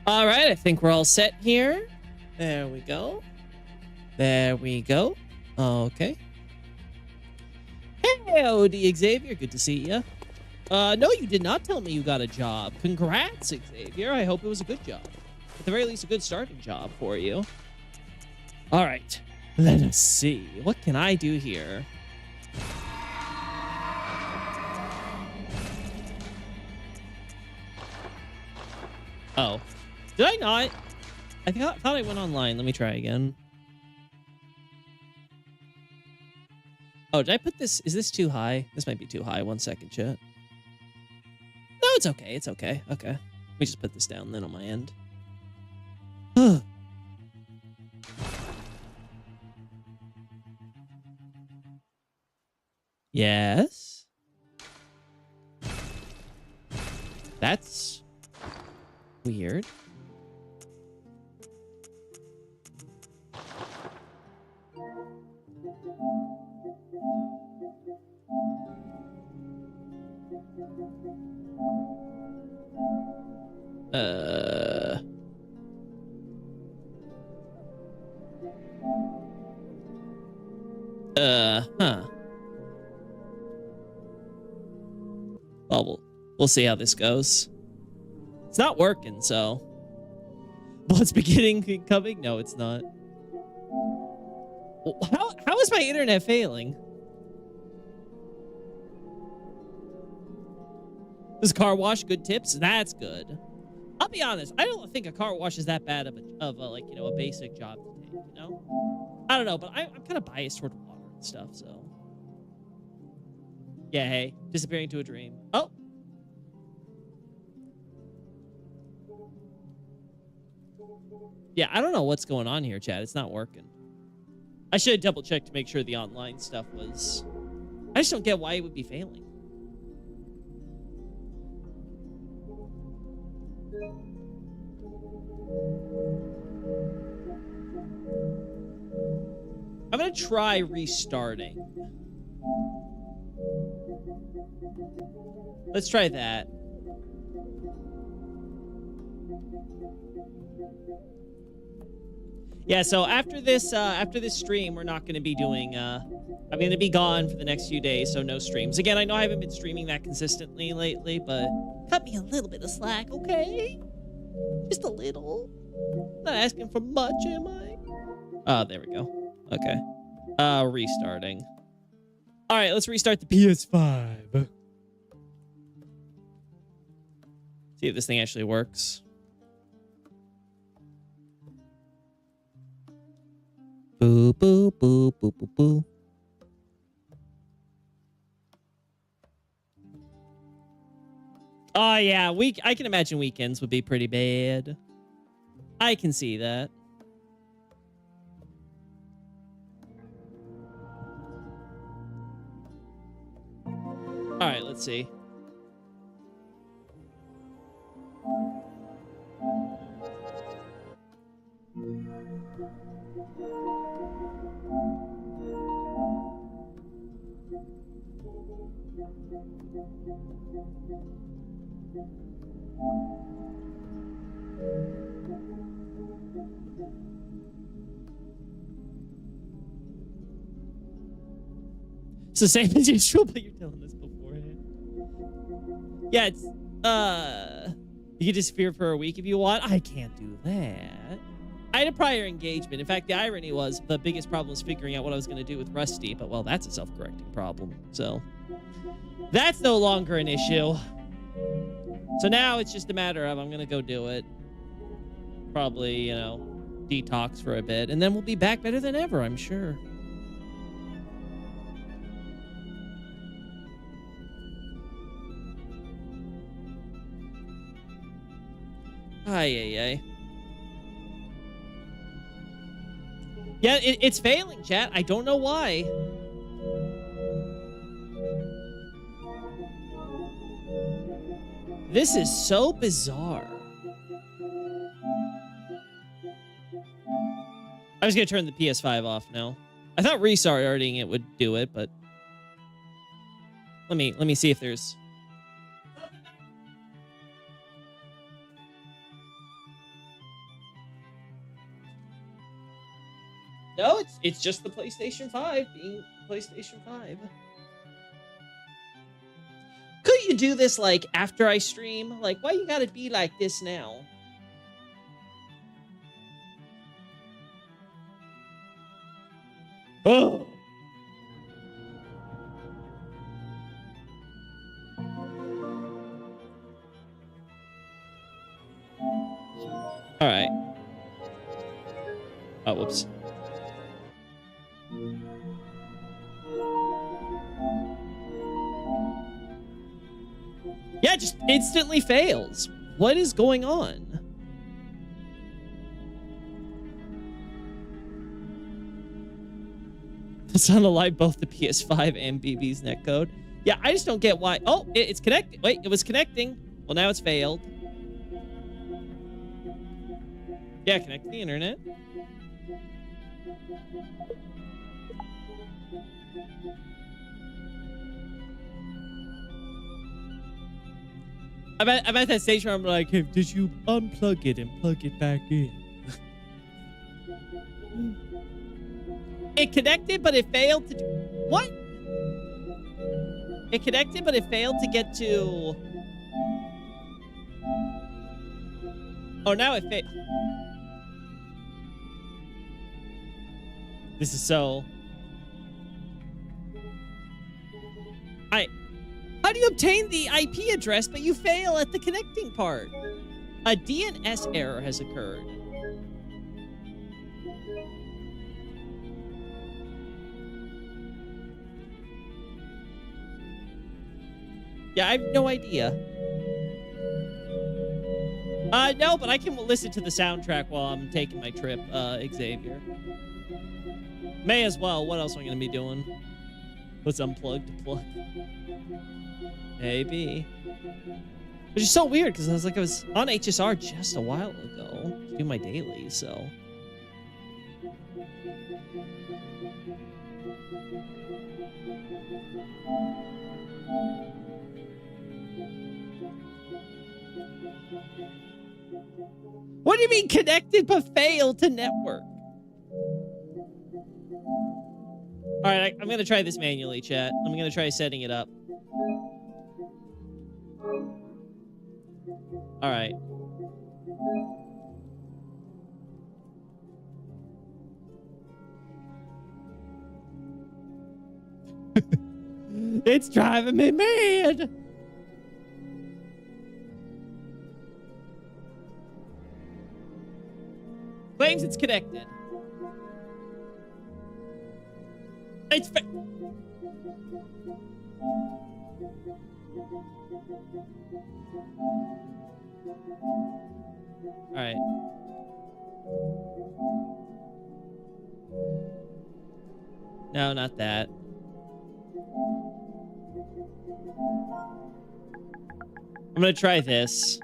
All right, I think we're all set here. There we go. There we go. Okay. Hey, OD Xavier, good to see you. No, you did not tell me you got a job. Congrats, Xavier. I hope it was a good job. At the very least, a good starting job for you. All right, let us see. What can I do here? Oh, did I not? I thought I went online. Let me try again. Oh, did I put this? Is this too high? This might be too high. 1 second, chat. No, it's okay. It's okay. Okay. Let me just put this down then on my end. Yes. That's weird. Huh. Well, we'll see how this goes. It's not working, so. Well, it's beginning coming? No, it's not. How is my internet failing? Does car wash good tips? That's good. I'll be honest. I don't think a car wash is that bad of a like, you know, a basic job to take, you know? I don't know, but I'm kind of biased toward water and stuff, so. Yeah, hey. Disappearing to a dream. Oh. Yeah, I don't know what's going on here, Chad. It's not working. I should double check to make sure the online stuff was... I just don't get why it would be failing. I'm going to try restarting. Let's try that. Yeah, so after this stream, we're not going to be doing, I'm going to be gone for the next few days, so no streams. Again, I know I haven't been streaming that consistently lately, but cut me a little bit of slack, okay? Just a little. Not asking for much, am I? Oh, there we go. Okay. Restarting. All right, let's restart the PS5. See if this thing actually works. Boo, boo, boo, boo, boo, boo. Oh, yeah. I can imagine weekends would be pretty bad. I can see that. All right, let's see. It's the same as usual, but you're telling us beforehand. Yeah, it's, you can disappear for a week if you want. I can't do that. I had a prior engagement. In fact, the irony was the biggest problem was figuring out what I was going to do with Rusty, but well, that's a self-correcting problem. So that's no longer an issue. So now it's just a matter of I'm going to go do it. Probably, you know, detox for a bit, and then we'll be back better than ever, I'm sure. Ay. Yeah, it's failing, chat. I don't know why. This is so bizarre. I was gonna turn the PS5 off now. I thought restarting it would do it, but let me see if there's... No, it's just the PlayStation 5 being PlayStation 5. Could you do this like after I stream? Like, why you gotta be like this now? Oh. All right. Oh, whoops. Yeah, it just instantly fails. What is going on? It's on alive both the PS5 and BB's netcode. Yeah, I just don't get why. Oh, it's connected. Wait, it was connecting. Well, now it's failed. Yeah, connect to the internet. I'm at that stage where I'm like, hey, did you unplug it and plug it back in? It connected, but it failed to do... What? It connected, but it failed to get to... Oh, now it failed. This is so... How do you obtain the IP address, but you fail at the connecting part? A DNS error has occurred. Yeah, I have no idea. No, but I can listen to the soundtrack while I'm taking my trip, Xavier. May as well. What else am I going to be doing? Let's unplug to plug. Maybe. Which is so weird, because I was on HSR just a while ago to do my daily, so... What do you mean connected but failed to network? All right, I'm going to try this manually, chat. I'm going to try setting it up. All right. It's driving me mad. Claims it's connected. It's all right. No, not that. I'm gonna try this.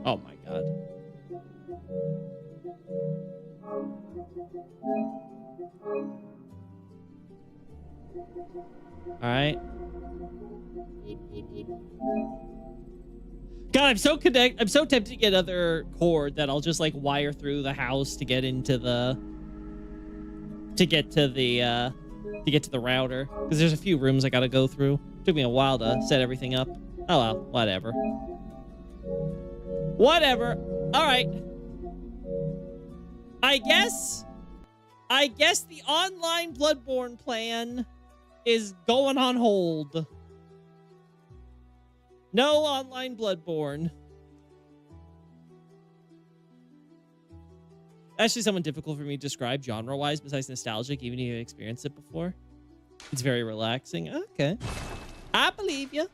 Oh my god. All right. God, I'm so tempted to get another cord that I'll just like wire through the house to get into the to get to the router, because there's a few rooms I gotta go through. Took me a while to set everything up. Oh well, whatever. Whatever. All right. I guess the online Bloodborne plan is going on hold. No online Bloodborne. Actually, somewhat difficult for me to describe genre-wise besides nostalgic, even if you've experienced it before. It's very relaxing. Okay. I believe you.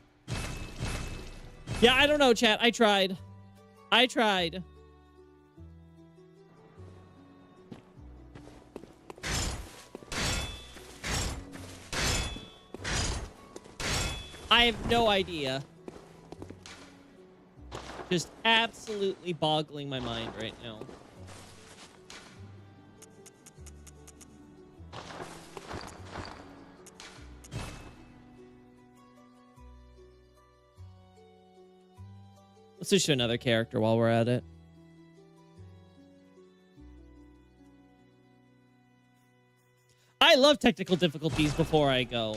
Yeah, I don't know, chat. I tried. I have no idea. Just absolutely boggling my mind right now. Let's switch to another character while we're at it. I love technical difficulties before I go.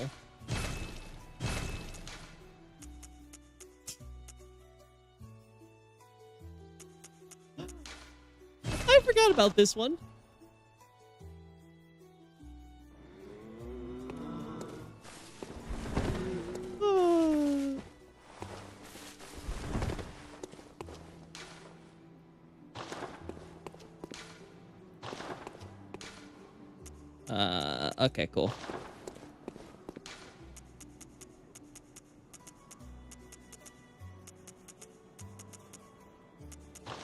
I forgot about this one. Okay, cool.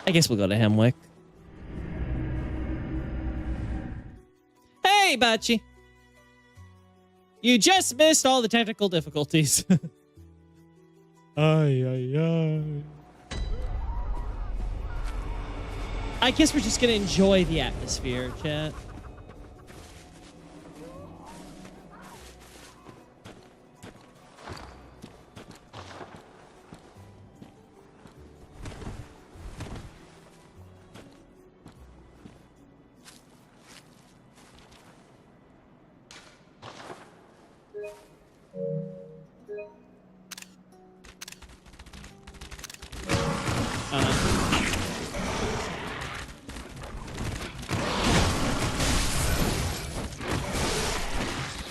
I guess we'll go to Hemwick. Hey, Bachi. You just missed all the technical difficulties. Ay, ay, ay. I guess we're just gonna enjoy the atmosphere, chat.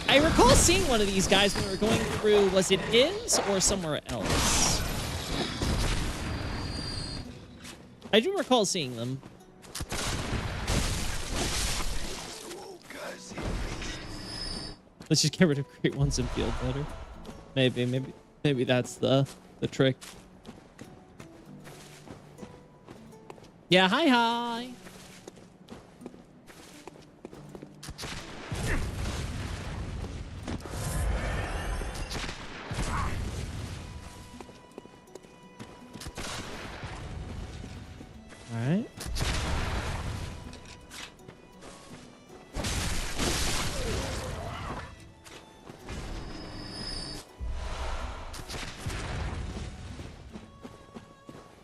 I recall seeing one of these guys when we were going through, was it Is or somewhere else? I do recall seeing them. Let's just get rid of great ones and feel better. Maybe that's the trick. Yeah, hi. All right.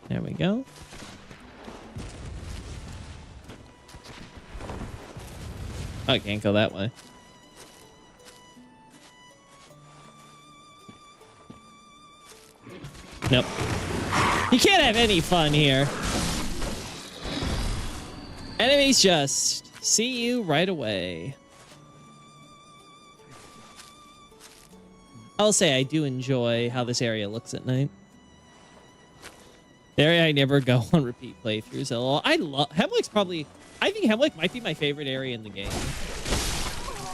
There we go. Oh, I can't go that way. Nope. You can't have any fun here. Enemies just see you right away. I'll say I do enjoy how this area looks at night. The area I never go on repeat playthroughs at all. I love Hemwick's probably. I think Hemwick might be my favorite area in the game.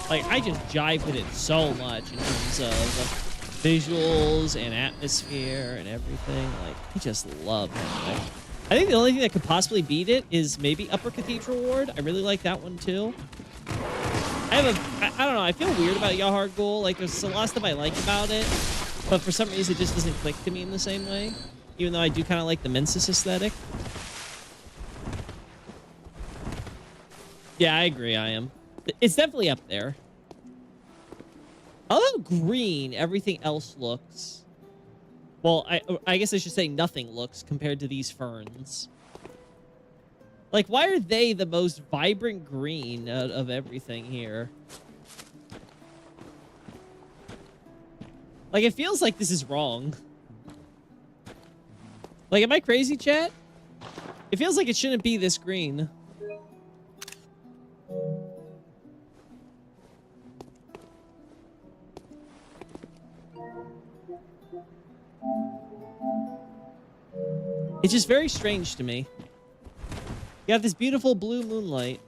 Like, I just jive with it so much in terms of visuals and atmosphere and everything. Like, I just love Hemwick. I think the only thing that could possibly beat it is maybe Upper Cathedral Ward. I really like that one too. I don't know. I feel weird about Yahar Ghul. Like, there's a lot of stuff I like about it, but for some reason it just doesn't click to me in the same way. Even though I do kind of like the Mensis aesthetic. Yeah, I agree. I am. It's definitely up there. Although green, everything else looks. Well, I guess I should say nothing looks compared to these ferns. Like, why are they the most vibrant green out of everything here? Like, it feels like this is wrong. Like, am I crazy, chat? It feels like it shouldn't be this green. It's just very strange to me. You have this beautiful blue moonlight.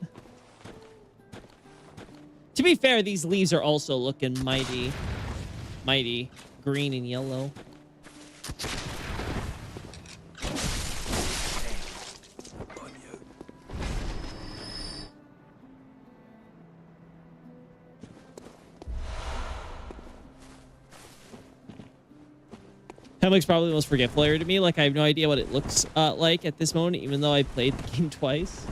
To be fair, these leaves are also looking mighty green and yellow. Hemwick's probably the most forgetful area to me. Like, I have no idea what it looks like at this moment, even though I played the game twice.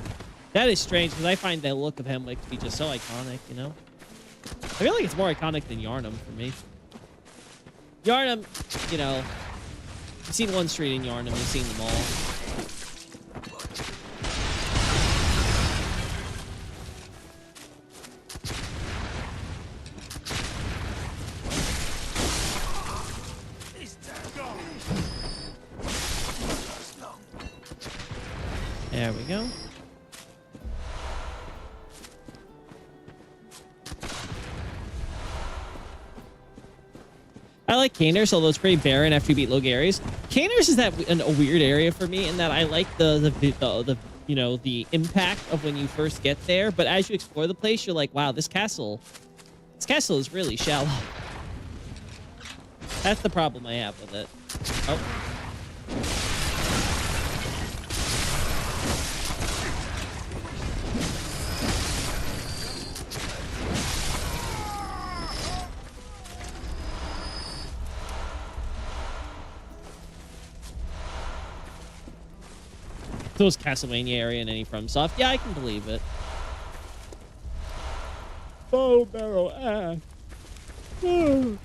That is strange, because I find the look of Hemwick to be just so iconic, you know? I feel like it's more iconic than Yharnam for me. Yharnam, you know, You've seen one street in Yharnam, you've seen them all. There we go. I like Cainhurst, although it's pretty barren after you beat Logares. Cainhurst is a weird area for me in that I like the you know, the impact of when you first get there, but as you explore the place, you're like, wow, this castle is really shallow. That's the problem I have with it. Oh. Those Castlevania area in any FromSoft. Yeah, I can believe it. Bow barrel axe. Oh.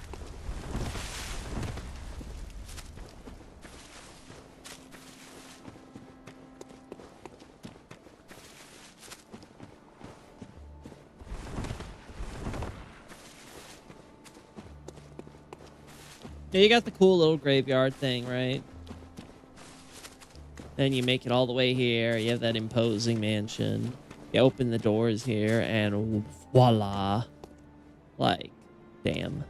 Yeah, you got the cool little graveyard thing, right? Then you make it all the way here. You have that imposing mansion. You open the doors here, and voila. Like, damn.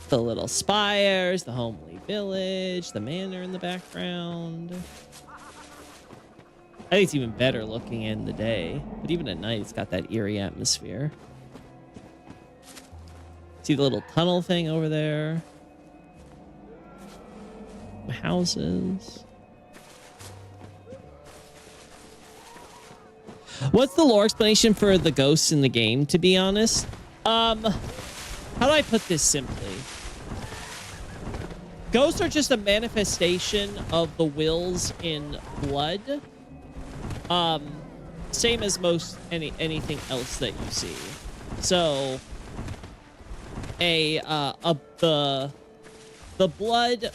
The little spires, the homely village, the manor in the background. I think it's even better looking in the day. But even at night, it's got that eerie atmosphere. See the little tunnel thing over there? Houses. What's the lore explanation for the ghosts in the game, to be honest? How do I put this simply? Ghosts are just a manifestation of the wills in blood. Same as most anything else that you see. So the blood.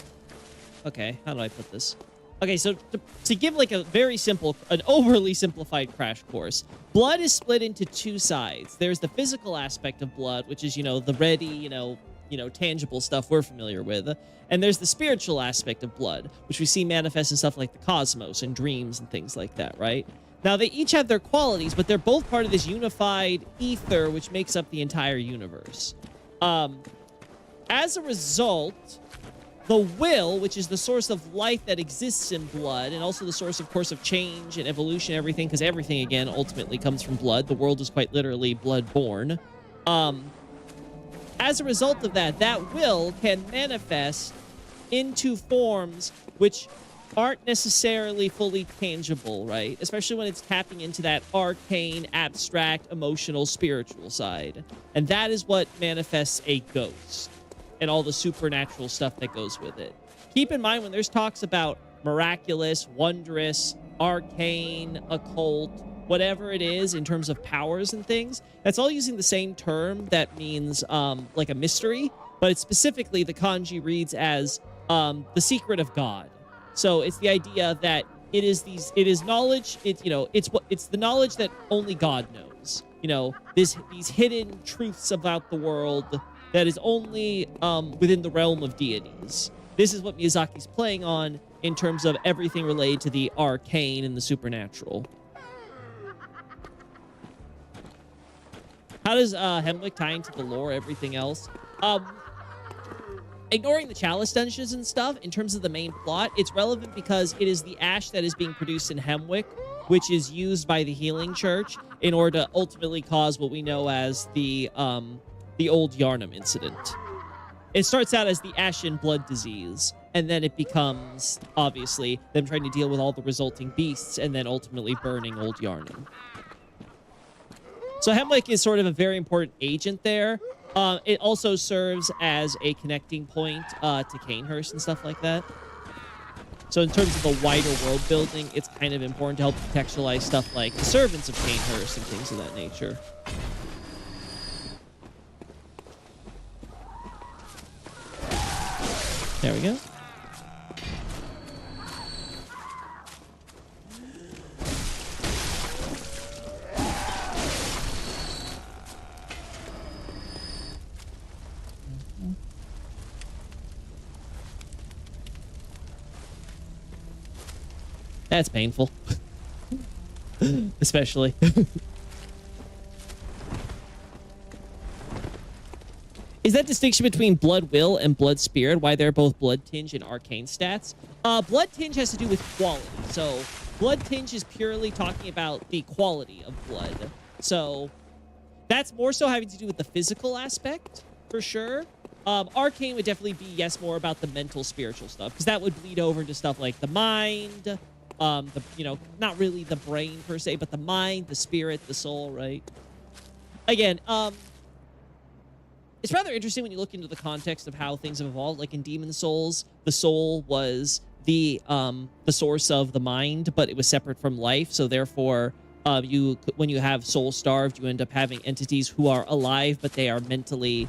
Okay, how do I put this? Okay, so to give like a very simple, an overly simplified crash course, blood is split into two sides. There's the physical aspect of blood, which is, you know, the ready, you know, tangible stuff we're familiar with. And there's the spiritual aspect of blood, which we see manifest in stuff like the cosmos and dreams and things like that, right? Now, they each have their qualities, but they're both part of this unified ether, which makes up the entire universe. As a result, the will, which is the source of life that exists in blood, and also the source, of course, of change and evolution and everything, because everything, again, ultimately comes from blood. The world is quite literally blood-born. As a result of that, that will can manifest into forms which aren't necessarily fully tangible, right? Especially when it's tapping into that arcane, abstract, emotional, spiritual side. And that is what manifests a ghost and all the supernatural stuff that goes with it. Keep in mind, when there's talks about miraculous, wondrous, arcane, occult, whatever it is in terms of powers and things, that's all using the same term that means like a mystery, but it's specifically the kanji reads as the secret of God. So it's the idea that it is knowledge. It's the knowledge that only God knows. You know, these hidden truths about the world that is only within the realm of deities. This is what Miyazaki's playing on in terms of everything related to the arcane and the supernatural. How does Hemwick tie into the lore, everything else? Ignoring the Chalice dungeons and stuff, in terms of the main plot, it's relevant because it is the ash that is being produced in Hemwick, which is used by the Healing Church in order to ultimately cause what we know as the Old Yharnam incident. It starts out as the Ashen Blood Disease, and then it becomes, obviously, them trying to deal with all the resulting beasts, and then ultimately burning Old Yharnam. So Hemwick is sort of a very important agent there. It also serves as a connecting point to Cainhurst and stuff like that. So in terms of the wider world building, it's kind of important to help contextualize stuff like the servants of Cainhurst and things of that nature. There we go. That's painful. Especially. Is that distinction between Blood Will and Blood Spirit, why they're both Blood Tinge and Arcane stats? Blood Tinge has to do with quality. So Blood Tinge is purely talking about the quality of blood. So that's more so having to do with the physical aspect, for sure. Arcane would definitely be, yes, more about the mental, spiritual stuff, because that would bleed over into stuff like the mind, not really the brain per se, but the mind, the spirit, the soul, right? Again, it's rather interesting when you look into the context of how things have evolved. Like in Demon Souls, the soul was the source of the mind, but it was separate from life. So therefore, when you have soul starved, you end up having entities who are alive, but they are mentally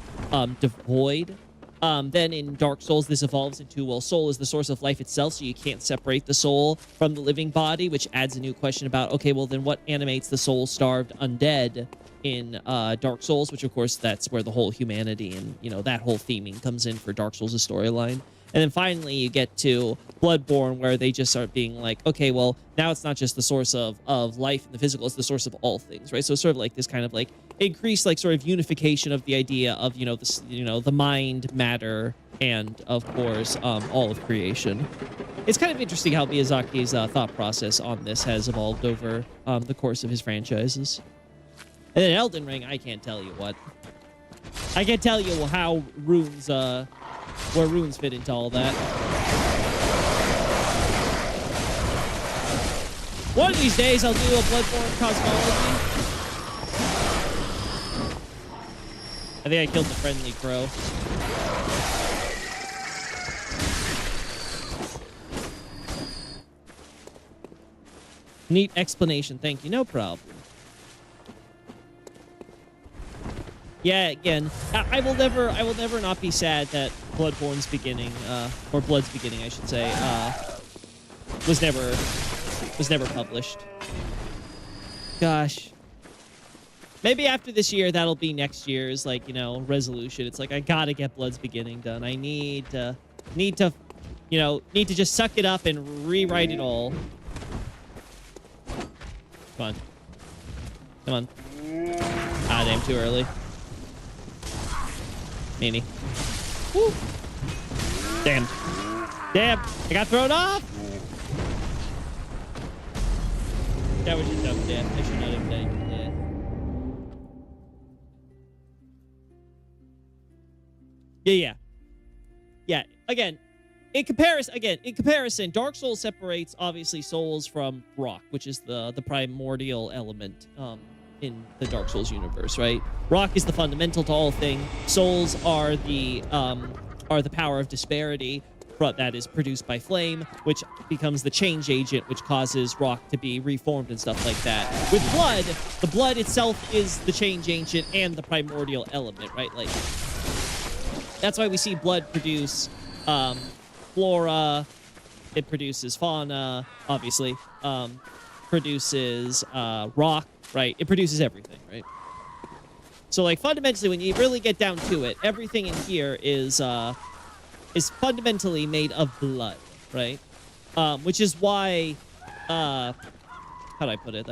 devoid. Then in Dark Souls, this evolves into, well, soul is the source of life itself, so you can't separate the soul from the living body, which adds a new question about, okay, well, then what animates the soul-starved undead in Dark Souls, which, of course, that's where the whole humanity and, that whole theming comes in for Dark Souls' storyline. And then finally, you get to Bloodborne, where they just start being like, okay, well, now it's not just the source of life and the physical, it's the source of all things, right? So it's sort of like this kind of like increased like sort of unification of the idea of, the mind, matter, and of course, all of creation. It's kind of interesting how Miyazaki's thought process on this has evolved over the course of his franchises. And then Elden Ring, I can't tell you what. I can't tell you how runes, where runes fit into all that. One of these days, I'll do a Bloodborne cosmology. I think I killed the friendly crow. Neat explanation, thank you. No problem. Yeah, again, I will never not be sad that Bloodborne's beginning, or Blood's beginning, I should say, was never published. Gosh. Maybe after this year, that'll be next year's, like, resolution. It's like, I gotta get Blood's beginning done. I need to, just suck it up and rewrite it all. Come on. Come on. Ah, damn, too early. Meanie. Woo. Damn. Damn. I got thrown off. That was your dumb death. I should not have done that. Yeah. Again, in comparison, Dark Souls separates obviously souls from rock, which is the primordial element in the Dark Souls universe, right? Rock is the fundamental to all things. Souls are the power of disparity that is produced by flame, which becomes the change agent, which causes rock to be reformed and stuff like that. With blood, the blood itself is the change agent and the primordial element, right? Like, that's why we see blood produce flora, it produces fauna, obviously, produces rock, right? It produces everything, right? So, like, fundamentally, when you really get down to it, everything in here is fundamentally made of blood, right? Which is why, how do I put it?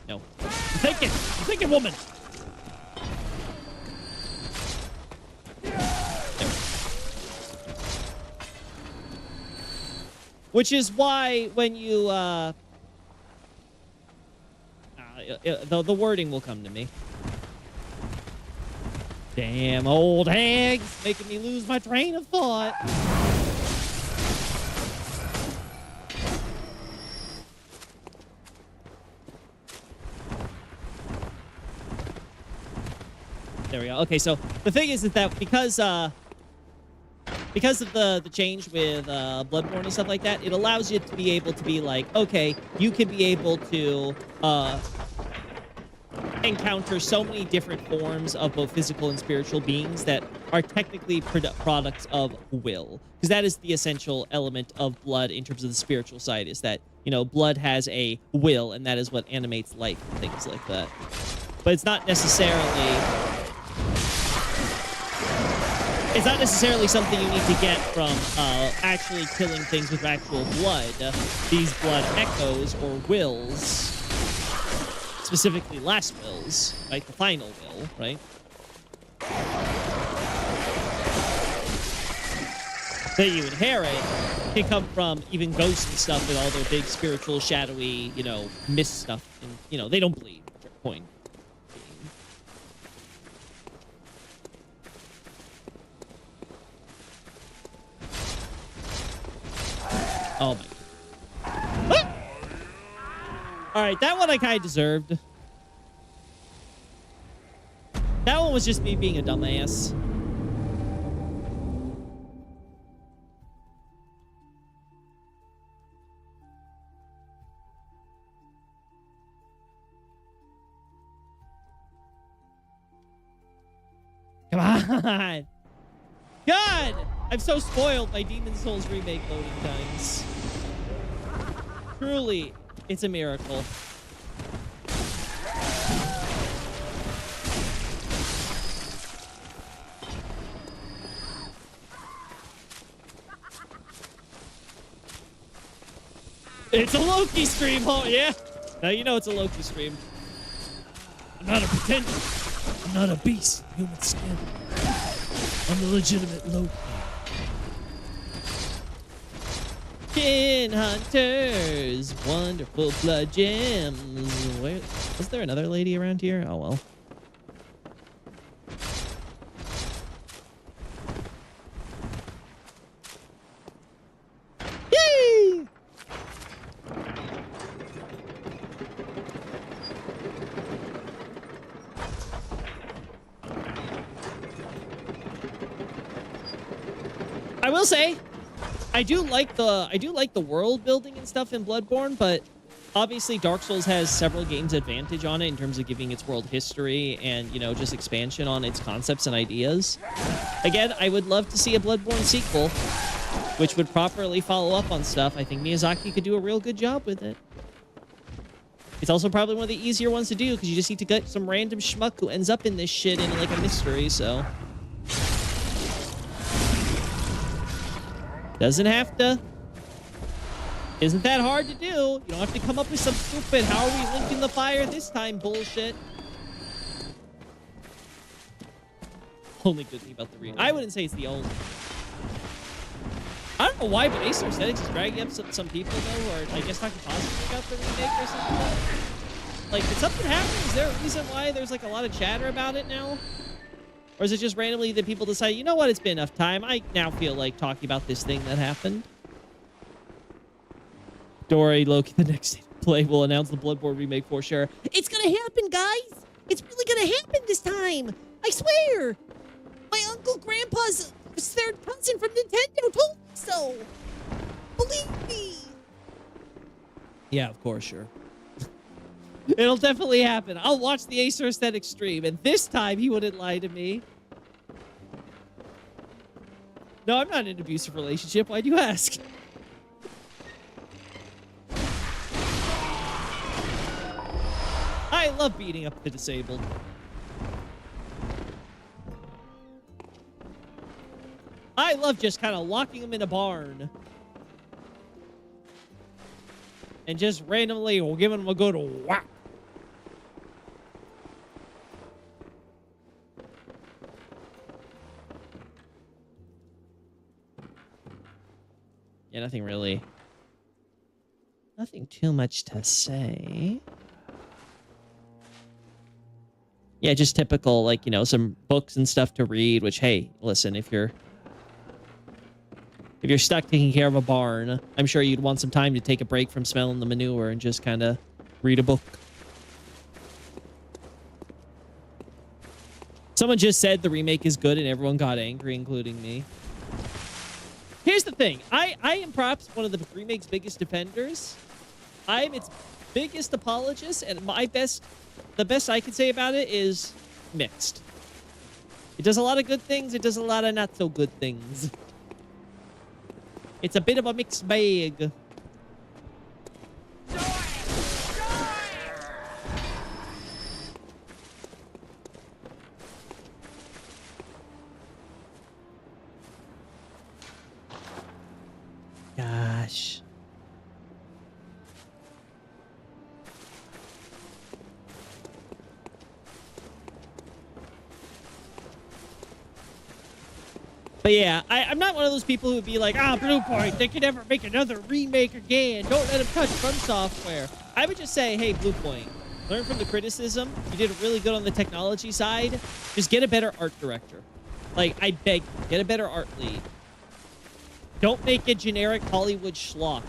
No. I'm thinking, woman! Which is why when you, the wording will come to me. Damn old hags, making me lose my train of thought. There we go. Okay, so the thing is that because of the change with Bloodborne and stuff like that, it allows you to be able to be like, okay, you can be able to encounter so many different forms of both physical and spiritual beings that are technically products of will, because that is the essential element of blood in terms of the spiritual side, is that, you know, blood has a will, and that is what animates life and things like that. But it's not necessarily something you need to get from actually killing things with actual blood. These blood echoes or wills, specifically last wills, right? The final will, right? That you inherit can come from even ghosts and stuff with all their big spiritual, shadowy, you know, mist stuff. And, you know, they don't bleed. Point. Oh my. Ah! All right, that one I kind of deserved. That one was just me being a dumbass. Come on. God, I'm so spoiled by Demon's Souls remake loading times. Truly, it's a miracle. It's a Loki stream, oh yeah. Now you know it's a Loki stream. I'm not a pretender. I'm not a beast in human skin. I'm the legitimate Loki. Skin Hunters, wonderful blood gems. Where was there another lady around here? Oh well. Yay! I will say, I do like the world building and stuff in Bloodborne, but obviously Dark Souls has several games advantage on it in terms of giving its world history and, you know, just expansion on its concepts and ideas. Again, I would love to see a Bloodborne sequel, which would properly follow up on stuff. I think Miyazaki could do a real good job with it. It's also probably one of the easier ones to do because you just need to get some random schmuck who ends up in this shit in like a mystery, so... Doesn't have to. Isn't that hard to do. You don't have to come up with some stupid, how are we linking the fire this time bullshit. Only good thing about the remake. I wouldn't say it's the only. I don't know why, but Acer Aesthetics is dragging up some people, though, or I guess talking positively about the remake or something. Like, did something happen? Is there a reason why there's, like, a lot of chatter about it now? Or is it just randomly that people decide, you know what, it's been enough time. I now feel like talking about this thing that happened. Dory, Loki, the next day to play will announce the Bloodborne remake for sure. It's gonna happen, guys! It's really gonna happen this time! I swear! My uncle Grandpa's third cousin from Nintendo told me so! Believe me! Yeah, of course, sure. It'll definitely happen. I'll watch the Acer Aesthetic stream, and this time he wouldn't lie to me. No, I'm not in an abusive relationship. Why'd you ask? I love beating up the disabled. I love just kind of locking them in a barn. And just randomly giving them a good whack. Yeah, nothing really. Nothing too much to say. Yeah, just typical, like, you know, some books and stuff to read, which, hey, listen, if you're stuck taking care of a barn, I'm sure you'd want some time to take a break from smelling the manure and just kind of read a book. Someone just said the remake is good and everyone got angry, including me. Here's the thing. I am perhaps one of the remake's biggest defenders. I am its biggest apologist, and the best I can say about it is mixed. It does a lot of good things. It does a lot of not so good things. It's a bit of a mixed bag. Gosh. But yeah, I'm not one of those people who would be like, Bluepoint, they could never make another remake again. Don't let them touch From Software. I would just say, hey, Bluepoint, learn from the criticism. You did really good on the technology side. Just get a better art director. Like, I beg you, get a better art lead. Don't make a generic Hollywood schlock.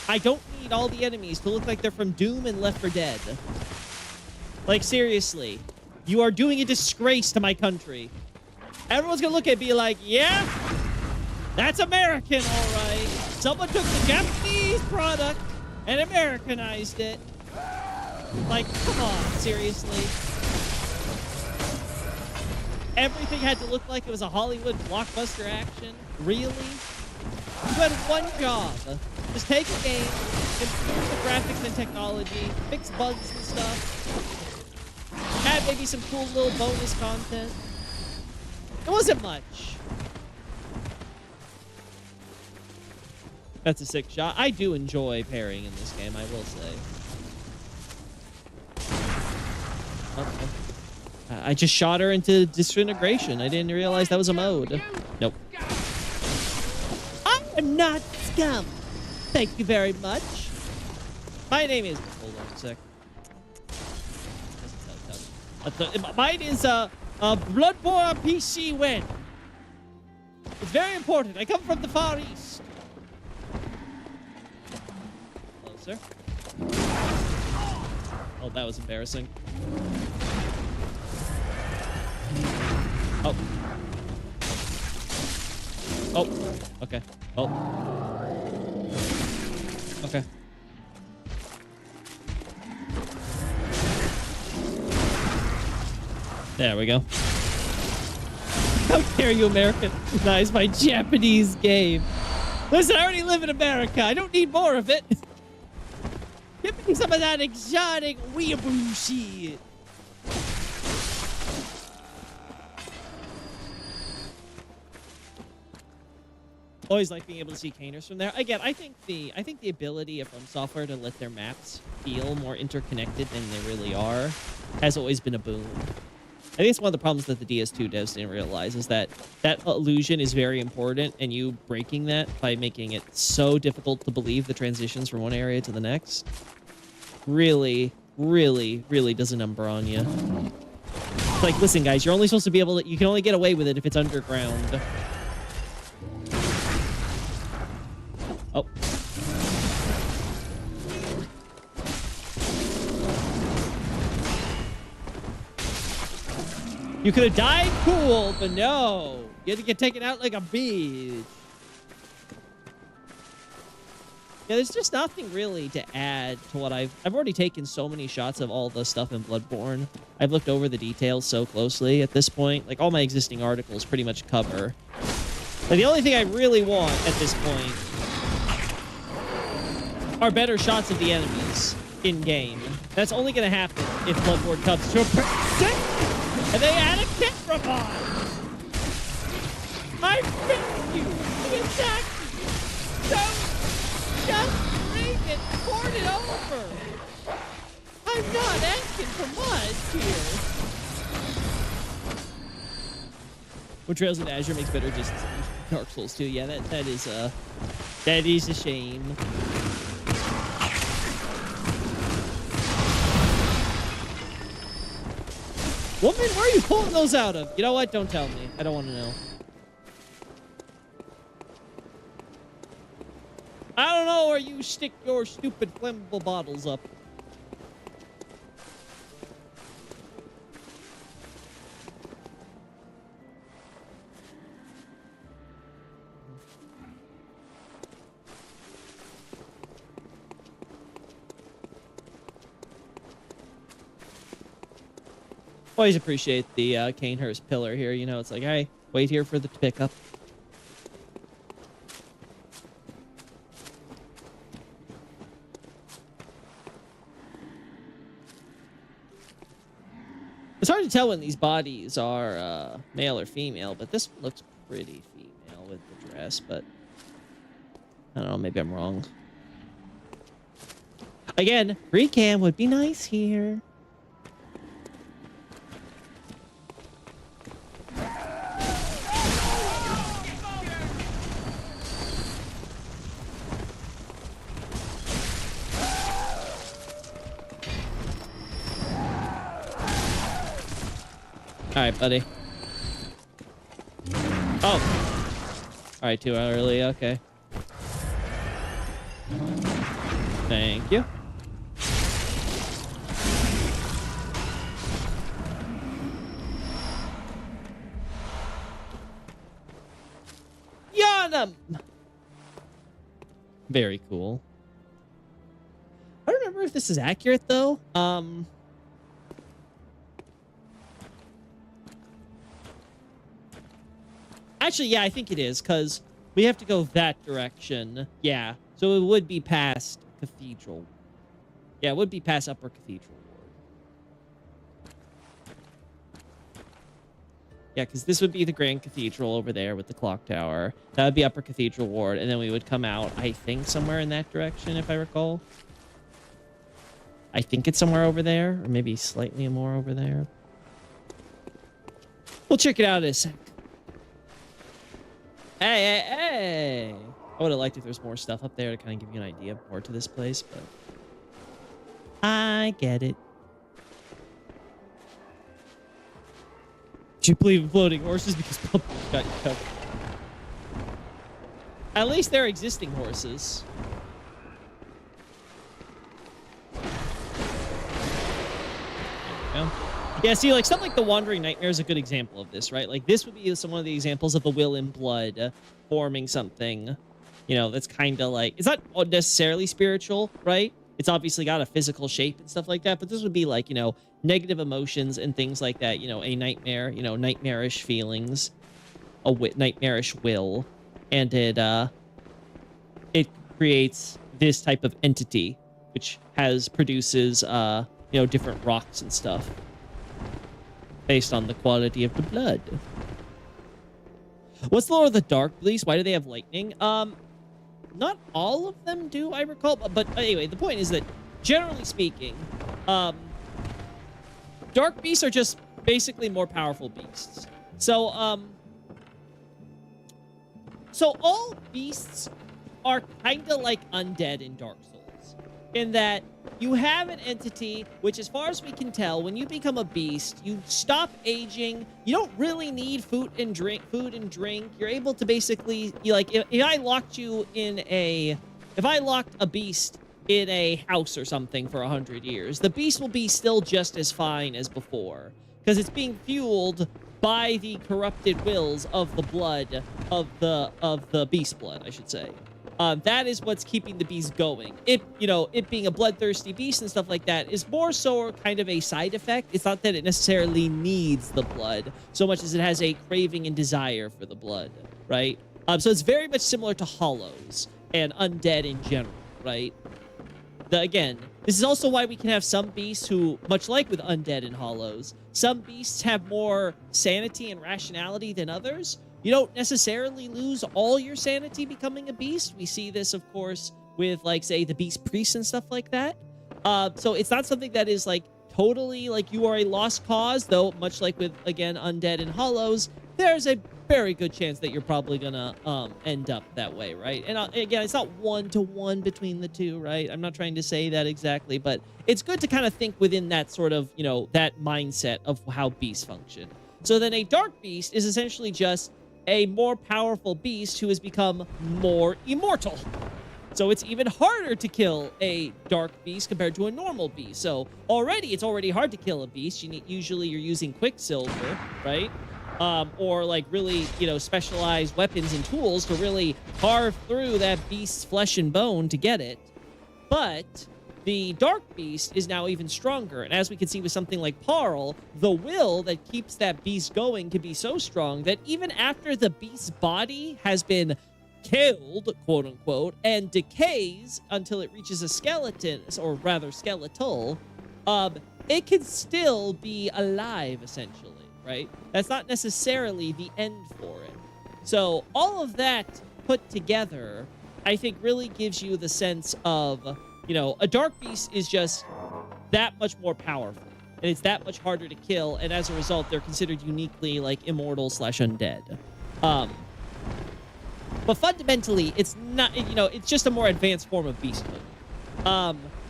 I don't need all the enemies to look like they're from Doom and Left 4 Dead. Like, seriously. You are doing a disgrace to my country. Everyone's gonna look at it and be like, yeah, that's American, all right. Someone took the Japanese product and Americanized it. Like, come on, seriously. Everything had to look like it was a Hollywood blockbuster action? Really? You had one job. Just take a game, improve the graphics and technology, fix bugs and stuff, add maybe some cool little bonus content. It wasn't much. That's a sick shot. I do enjoy parrying in this game, I will say. I just shot her into disintegration. I didn't realize that was a mode. Nope. I am not scum. Thank you very much. My name is... Hold on a sec. Mine is, Bloodborne PC win. It's very important. I come from the Far East. Hello, sir. Oh, that was embarrassing. Oh. Oh. Okay. Oh. Okay. There we go. How dare you Americanize my Japanese game? Listen, I already live in America. I don't need more of it. Give me some of that exotic weeaboo shit. Always like being able to see Caners from there. Again, I think the ability of From Software to let their maps feel more interconnected than they really are has always been a boon. I think it's one of the problems that the DS2 devs didn't realize is that that illusion is very important, and you breaking that by making it so difficult to believe the transitions from one area to the next really, really, really does a number on you. It's like, listen, guys, you're only supposed to be able to... You can only get away with it if it's underground. Oh. You could have died cool, but no. You had to get taken out like a bitch. Yeah, there's just nothing really to add to what I've already taken so many shots of all the stuff in Bloodborne. I've looked over the details so closely at this point. Like, all my existing articles pretty much cover. Like, the only thing I really want at this point are better shots of the enemies in-game. That's only going to happen if Bloodborne comes to a percent. And they add a camera bot! I beg you to attack me! Don't just bring it, port it over! I'm not asking for much here. When Trails in Azure makes better just Dark Souls 2. Yeah, that is a shame. Woman, where are you pulling those out of? You know what? Don't tell me. I don't want to know. I don't know where you stick your stupid flammable bottles up. Always appreciate the Canehurst pillar here. You know, it's like, hey, wait here for the pickup. It's hard to tell when these bodies are male or female, but this one looks pretty female with the dress, but I don't know, maybe I'm wrong. Again, free cam would be nice here. All right, buddy. Oh. All right, too early. Okay. Thank you. Yonam! Very cool. I don't remember if this is accurate, though. Actually, yeah, I think it is, because we have to go that direction. Yeah, so it would be past Cathedral. Yeah, it would be past Upper Cathedral Ward. Yeah, because this would be the Grand Cathedral over there with the clock tower. That would be Upper Cathedral Ward, and then we would come out, I think, somewhere in that direction, if I recall. I think it's somewhere over there, or maybe slightly more over there. We'll check it out in a sec. Hey, hey, hey! I would have liked if there's more stuff up there to kind of give you an idea more to this place, but I get it. Do you believe in floating horses? Because Pumpkin got you covered. At least they're existing horses. There we go. Yeah, see, like, something like the Wandering Nightmare is a good example of this, right? Like, this would be one of the examples of the will in blood forming something, you know, that's kind of like, it's not necessarily spiritual, right? It's obviously got a physical shape and stuff like that, but this would be like, you know, negative emotions and things like that, you know, a nightmare, you know, nightmarish feelings, a nightmarish will, and it creates this type of entity, which produces, you know, different rocks and stuff. Based on the quality of the blood. What's the lore of the Dark Beast? Why do they have lightning? Not all of them do, I recall. But anyway, the point is that, generally speaking, Dark Beasts are just basically more powerful beasts. So all beasts are kind of like undead in Dark Souls, in that you have an entity which, as far as we can tell, when you become a beast, you stop aging. You don't really need food and drink. You're able to basically, like, if I locked a beast in a house or something for 100 years, the beast will be still just as fine as before, because it's being fueled by the corrupted wills of the blood of the beast blood, I should say. That is what's keeping the beast going. It being a bloodthirsty beast and stuff like that is more so kind of a side effect. It's not that it necessarily needs the blood so much as it has a craving and desire for the blood, right? So it's very much similar to hollows and undead in general, right? Again, this is also why we can have some beasts who, much like with undead and hollows, some beasts have more sanity and rationality than others. You don't necessarily lose all your sanity becoming a beast. We see this, of course, with, like, say, the beast priest and stuff like that. So it's not something that is, like, totally, like, you are a lost cause, though, much like with, again, undead and hollows, there's a very good chance that you're probably gonna end up that way, right? And again, it's not one-to-one between the two, right? I'm not trying to say that exactly, but it's good to kind of think within that sort of, you know, that mindset of how beasts function. So then a dark beast is essentially just a more powerful beast who has become more immortal. So it's even harder to kill a dark beast compared to a normal beast. So it's already hard to kill a beast. Usually you're using Quicksilver, right? Or like really, you know, specialized weapons and tools to really carve through that beast's flesh and bone to get it. But the Dark Beast is now even stronger. And as we can see with something like Parl, the will that keeps that beast going can be so strong that even after the beast's body has been killed, quote unquote, and decays until it reaches a skeleton, or rather skeletal, it can still be alive, essentially, right? That's not necessarily the end for it. So all of that put together, I think really gives you the sense of, you know, a Dark Beast is just that much more powerful. And it's that much harder to kill, and as a result, they're considered uniquely, like, immortal / undead. But fundamentally, it's not, you know, it's just a more advanced form of beasthood.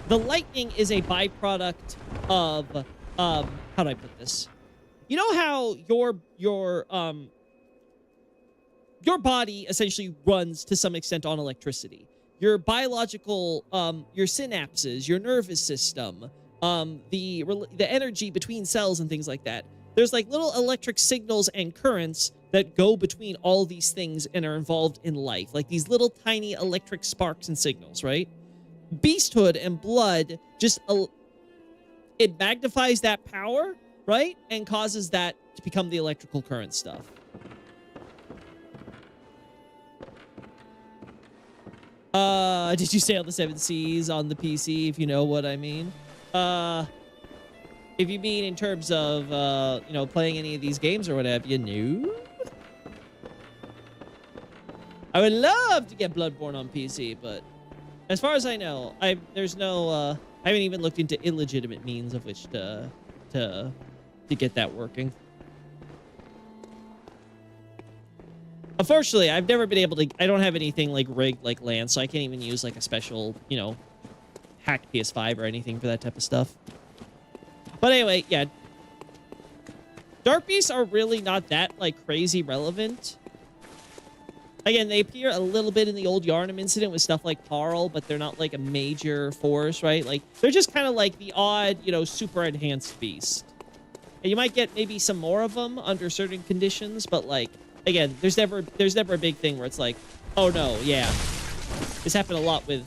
The lightning is a byproduct of, how do I put this? You know how your body essentially runs to some extent on electricity. Your biological, your synapses, your nervous system, the energy between cells and things like that. There's like little electric signals and currents that go between all these things and are involved in life. Like these little tiny electric sparks and signals, right? Beasthood and blood just, it magnifies that power, right? And causes that to become the electrical current stuff. Did you sail the 7 seas on the PC, if you know what I mean? If you mean in terms of, you know, playing any of these games or whatever, you know? I would love to get Bloodborne on PC, but as far as I know, there's no, I haven't even looked into illegitimate means of which to get that working. Unfortunately, I've never been able to, I don't have anything like rigged like Lance, so I can't even use like a special, you know, hacked PS5 or anything for that type of stuff. But anyway, yeah. Dark Beasts are really not that like crazy relevant. Again, they appear a little bit in the old Yharnam incident with stuff like Parl, but they're not like a major force, right? Like they're just kind of like the odd, you know, super enhanced beast. And you might get maybe some more of them under certain conditions, but like, again, there's never a big thing where it's like, oh no, yeah. This happened a lot with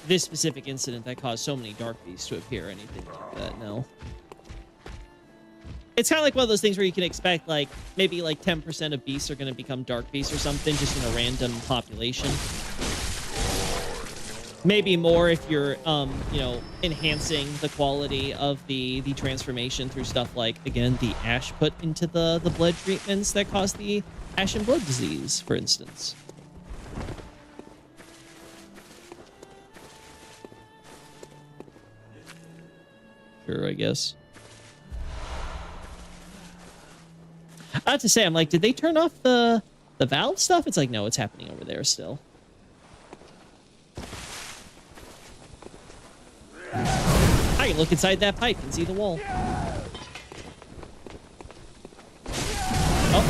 this specific incident that caused so many Dark Beasts to appear or anything like that, no. It's kind of like one of those things where you can expect, like, maybe like 10% of beasts are going to become Dark Beasts or something, just in a random population. Maybe more if you're, you know, enhancing the quality of the transformation through stuff like, again, the ash put into the blood treatments that cause the ash and blood disease, for instance. Sure, I guess. I have to say, I'm like, did they turn off the valve stuff? It's like, no, it's happening over there still. I can look inside that pipe and see the wall. Oh.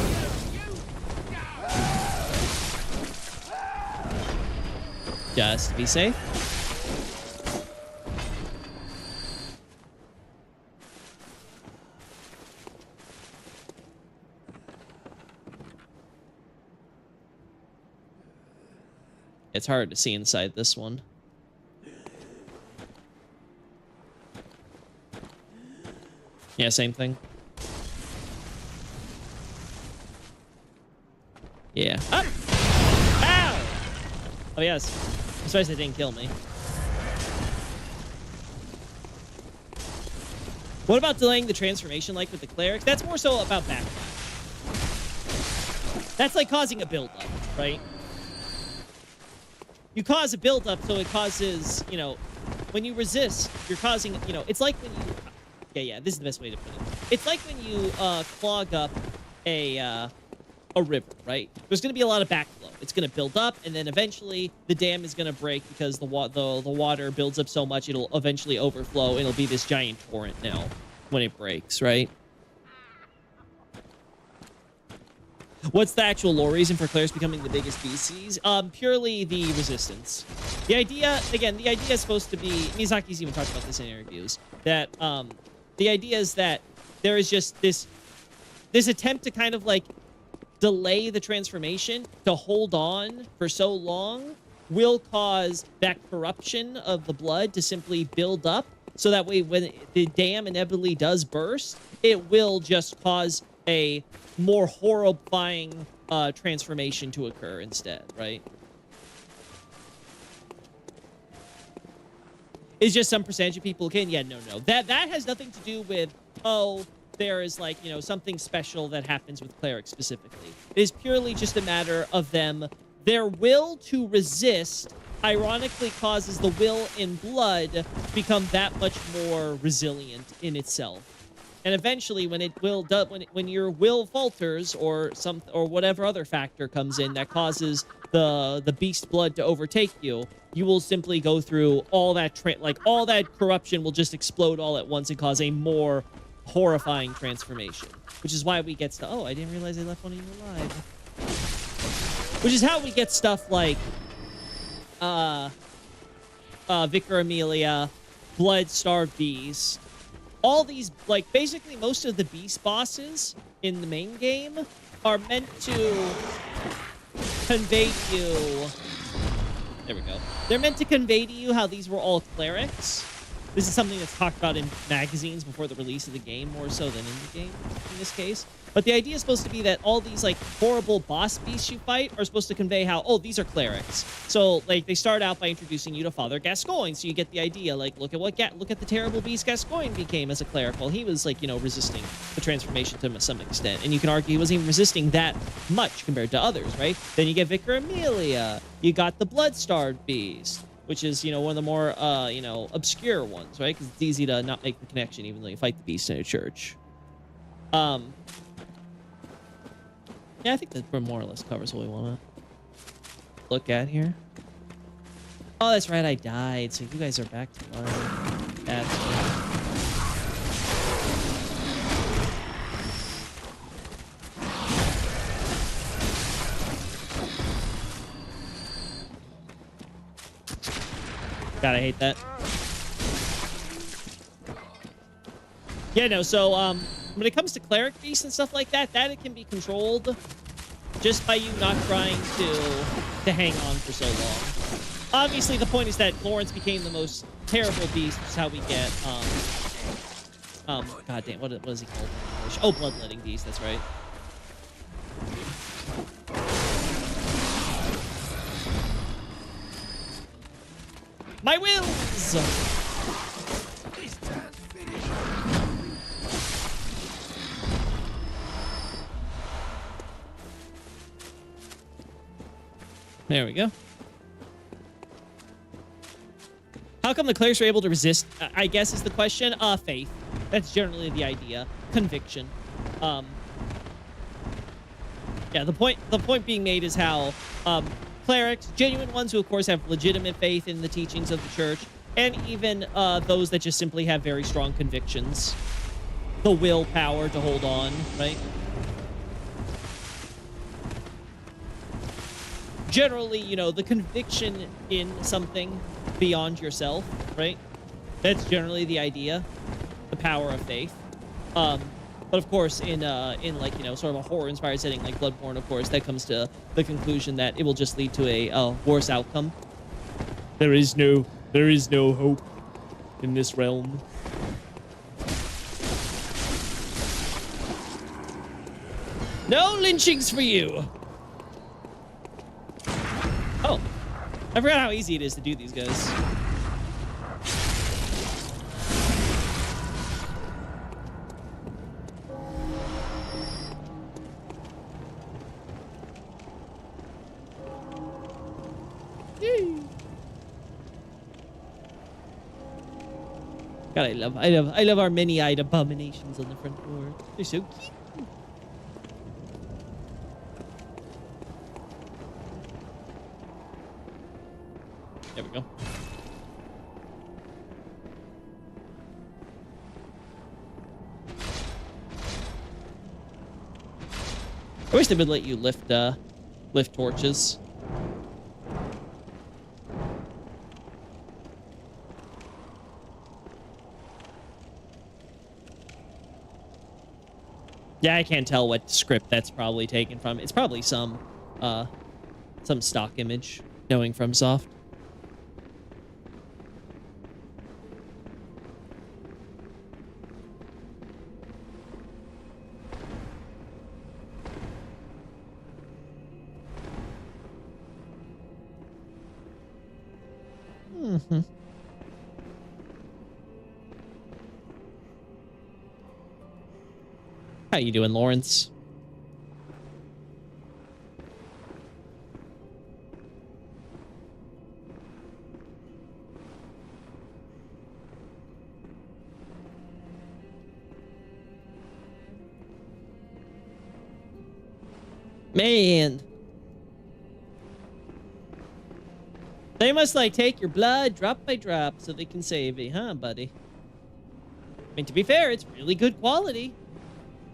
Just to be safe. It's hard to see inside this one. Yeah, same thing. Yeah. Ah! Ow! Oh, yes. I'm surprised it didn't kill me. What about delaying the transformation like with the clerics? That's more so about backlash. That's like causing a build-up, right? You cause a build-up, so it causes, you know, when you resist, you're causing, you know, it's like when you... Yeah, this is the best way to put it. It's like when you clog up a river, right? There's going to be a lot of backflow. It's going to build up, and then eventually the dam is going to break because the water builds up so much, it'll eventually overflow, and it'll be this giant torrent now when it breaks, right? What's the actual lore reason for clerics becoming the biggest species? Purely the resistance. The idea, again, the idea is supposed to be, Miyazaki's even talked about this in interviews, that the idea is that there is just this attempt to kind of like delay the transformation, to hold on for so long, will cause that corruption of the blood to simply build up. So that way, when the dam inevitably does burst, it will just cause a more horrifying transformation to occur instead, right? It's just some percentage of people can. Yeah, no. That has nothing to do with, oh, there is like, you know, something special that happens with clerics specifically. It is purely just a matter of them, their will to resist ironically causes the will in blood to become that much more resilient in itself. And eventually, when when your will falters, or whatever other factor comes in that causes the beast blood to overtake you, you will simply go through all that all that corruption will just explode all at once and cause a more horrifying transformation. Which is why we get stuff. Oh, I didn't realize they left one of you alive. Which is how we get stuff like Vicar Amelia, Blood-Starved Beast. All these, like, basically most of the beast bosses in the main game are meant to convey to you... There we go. They're meant to convey to you how these were all clerics. This is something that's talked about in magazines before the release of the game, more so than in the game, in this case. But the idea is supposed to be that all these, like, horrible boss beasts you fight are supposed to convey how, oh, these are clerics. So, like, they start out by introducing you to Father Gascoigne, so you get the idea, like, look at the terrible beast Gascoigne became as a cleric. Well, he was, like, you know, resisting the transformation to some extent. And you can argue he wasn't even resisting that much compared to others, right? Then you get Vicar Amelia. You got the Blood-Starved Beast, which is, you know, one of the more, you know, obscure ones, right? Because it's easy to not make the connection even though you fight the beast in a church. Yeah, I think that more or less covers what we want to look at here. Oh, that's right, I died, so you guys are back to life. That's right. God, I hate that. Yeah, no, so, when it comes to cleric beasts and stuff like that, it can be controlled just by you not trying to hang on for so long. Obviously, the point is that Lawrence became the most terrible beast, which is how we get, god damn, what is he called in English? Oh, Bloodletting Beast, that's right. My wills! There we go. How come the clerics are able to resist, I guess is the question. Faith. That's generally the idea. Conviction. Yeah, the point being made is how clerics, genuine ones who of course have legitimate faith in the teachings of the church, and even those that just simply have very strong convictions. The willpower to hold on, right? Generally, you know, the conviction in something beyond yourself, right? That's generally the idea, the power of faith. But of course, in like, you know, sort of a horror-inspired setting like Bloodborne, of course, that comes to the conclusion that it will just lead to a worse outcome. There is no hope in this realm. No lynchings for you. Oh, I forgot how easy it is to do these guys. God, I love our many-eyed abominations on the front door. They're so cute. There we go. I wish they would let you lift torches. Yeah, I can't tell what script that's probably taken from. It's probably some stock image, knowing FromSoft. Mm-hmm. How you doing, Lawrence? Man. They must, like, take your blood drop by drop so they can save you, huh, buddy? I mean, to be fair, it's really good quality.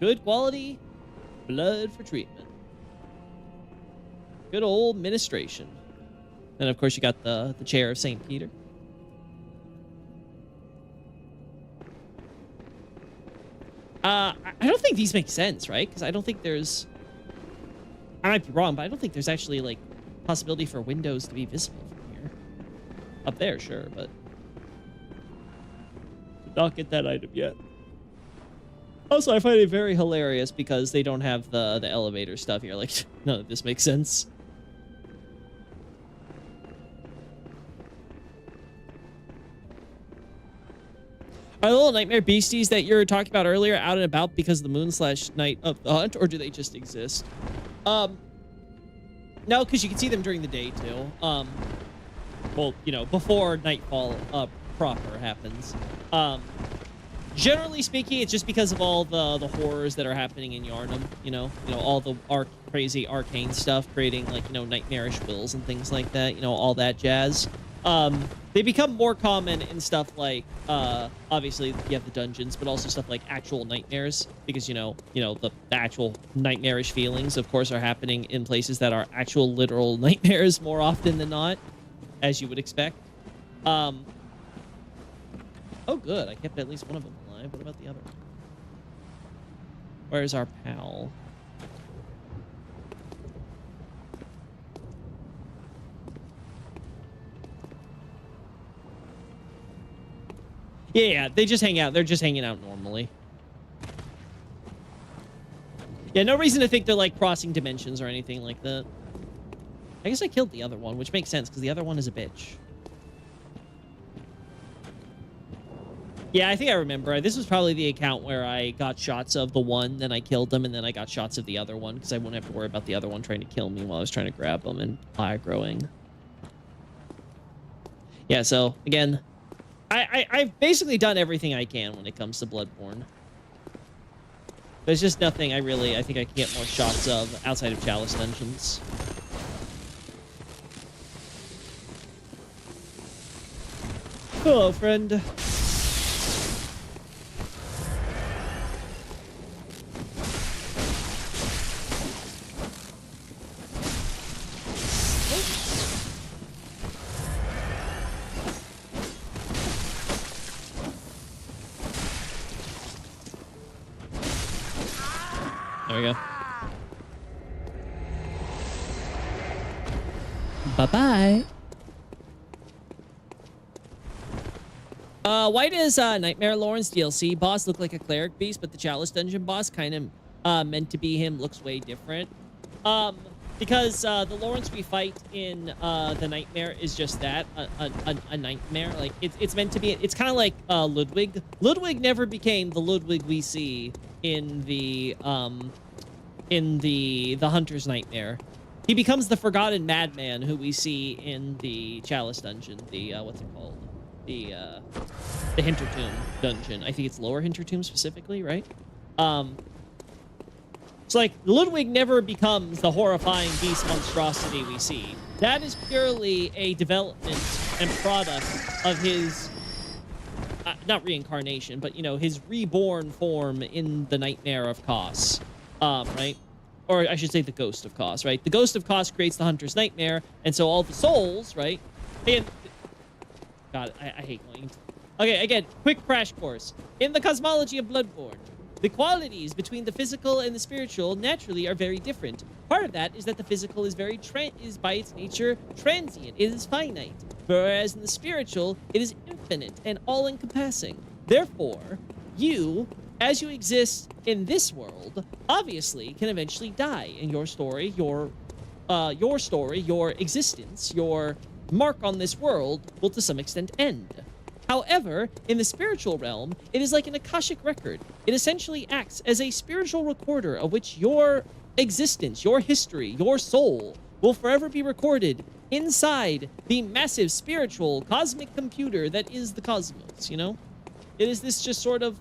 Good quality blood for treatment. Good old ministration. And, of course, you got the chair of St. Peter. I don't think these make sense, right? Because I don't think there's... I might be wrong, but I don't think there's actually, like, possibility for windows to be visible from here. Up there, sure, but... did not get that item yet. Also, I find it very hilarious because they don't have the elevator stuff here. Like, none of this makes sense. Are the little nightmare beasties that you were talking about earlier out and about because of the moon/night of the hunt, or do they just exist? No, because you can see them during the day too. Well, you know, before nightfall proper happens. Generally speaking, it's just because of all the horrors that are happening in Yharnam. You know, all the crazy arcane stuff, creating, like, you know, nightmarish wills and things like that. You know, all that jazz. They become more common in stuff like, obviously you have the dungeons, but also stuff like actual nightmares, because, you know, the actual nightmarish feelings, of course, are happening in places that are actual literal nightmares more often than not, as you would expect. Oh, good. I kept at least one of them alive. What about the other one? Where's our pal? Yeah, they just hang out. They're just hanging out normally. Yeah, no reason to think they're, like, crossing dimensions or anything like that. I guess I killed the other one, which makes sense, because the other one is a bitch. Yeah, I think I remember. This was probably the account where I got shots of the one, then I killed them, and then I got shots of the other one, because I wouldn't have to worry about the other one trying to kill me while I was trying to grab them and aggroing. Yeah, so, again... I've basically done everything I can when it comes to Bloodborne. There's just nothing I think I can get more shots of outside of Chalice Dungeons. Hello, friend. There we go. Bye-bye. Why does Nightmare Lawrence DLC boss look like a cleric beast, but the Chalice Dungeon boss kind of meant to be him looks way different? Because the Lawrence we fight in the Nightmare is just that, a nightmare. Like, it's meant to be. It's kind of like Ludwig. Ludwig never became the Ludwig we see in the Hunter's Nightmare. He becomes the forgotten madman who we see in the Chalice Dungeon. The what's it called? The Hintertomb Dungeon. I think it's Lower Hintertomb specifically, right? It's like Ludwig never becomes the horrifying beast monstrosity we see. That is purely a development and product of his, not reincarnation, but, you know, his reborn form in the Nightmare of Kos, right? Or I should say the Ghost of Kos, right? The Ghost of Kos creates the Hunter's Nightmare, and so all the souls, right? And God, I hate going. Okay, again, quick crash course. In the cosmology of Bloodborne, the qualities between the physical and the spiritual naturally are very different. Part of that is that the physical is is by its nature transient. It is finite. Whereas in the spiritual, it is infinite and all-encompassing. Therefore, you, as you exist in this world, obviously can eventually die. And your story, your existence, your mark on this world will to some extent end. However, in the spiritual realm, it is like an Akashic record. It essentially acts as a spiritual recorder of which your existence, your history, your soul will forever be recorded inside the massive spiritual cosmic computer that is the cosmos, you know? It is this just sort of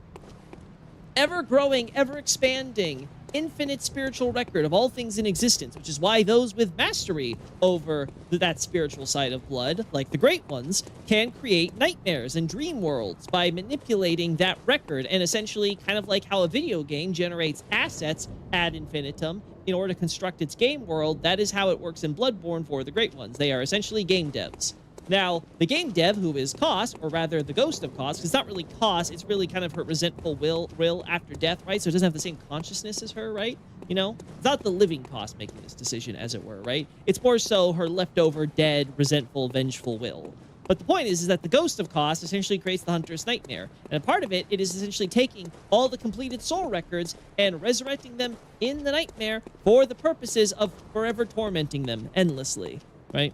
ever-growing, ever-expanding, infinite spiritual record of all things in existence, which is why those with mastery over that spiritual side of blood, like the Great Ones, can create nightmares and dream worlds by manipulating that record, and essentially kind of like how a video game generates assets ad infinitum in order to construct its game world. That is how it works in Bloodborne for the Great Ones. They are essentially game devs. Now, the game dev, who is Kos, or rather the ghost of Kos, because it's not really Kos, it's really kind of her resentful will after death, right? So it doesn't have the same consciousness as her, right? You know? It's not the living Kos making this decision, as it were, right? It's more so her leftover, dead, resentful, vengeful will. But the point is that the ghost of Kos essentially creates the Hunter's Nightmare. And a part of it is essentially taking all the completed soul records and resurrecting them in the nightmare for the purposes of forever tormenting them endlessly, right?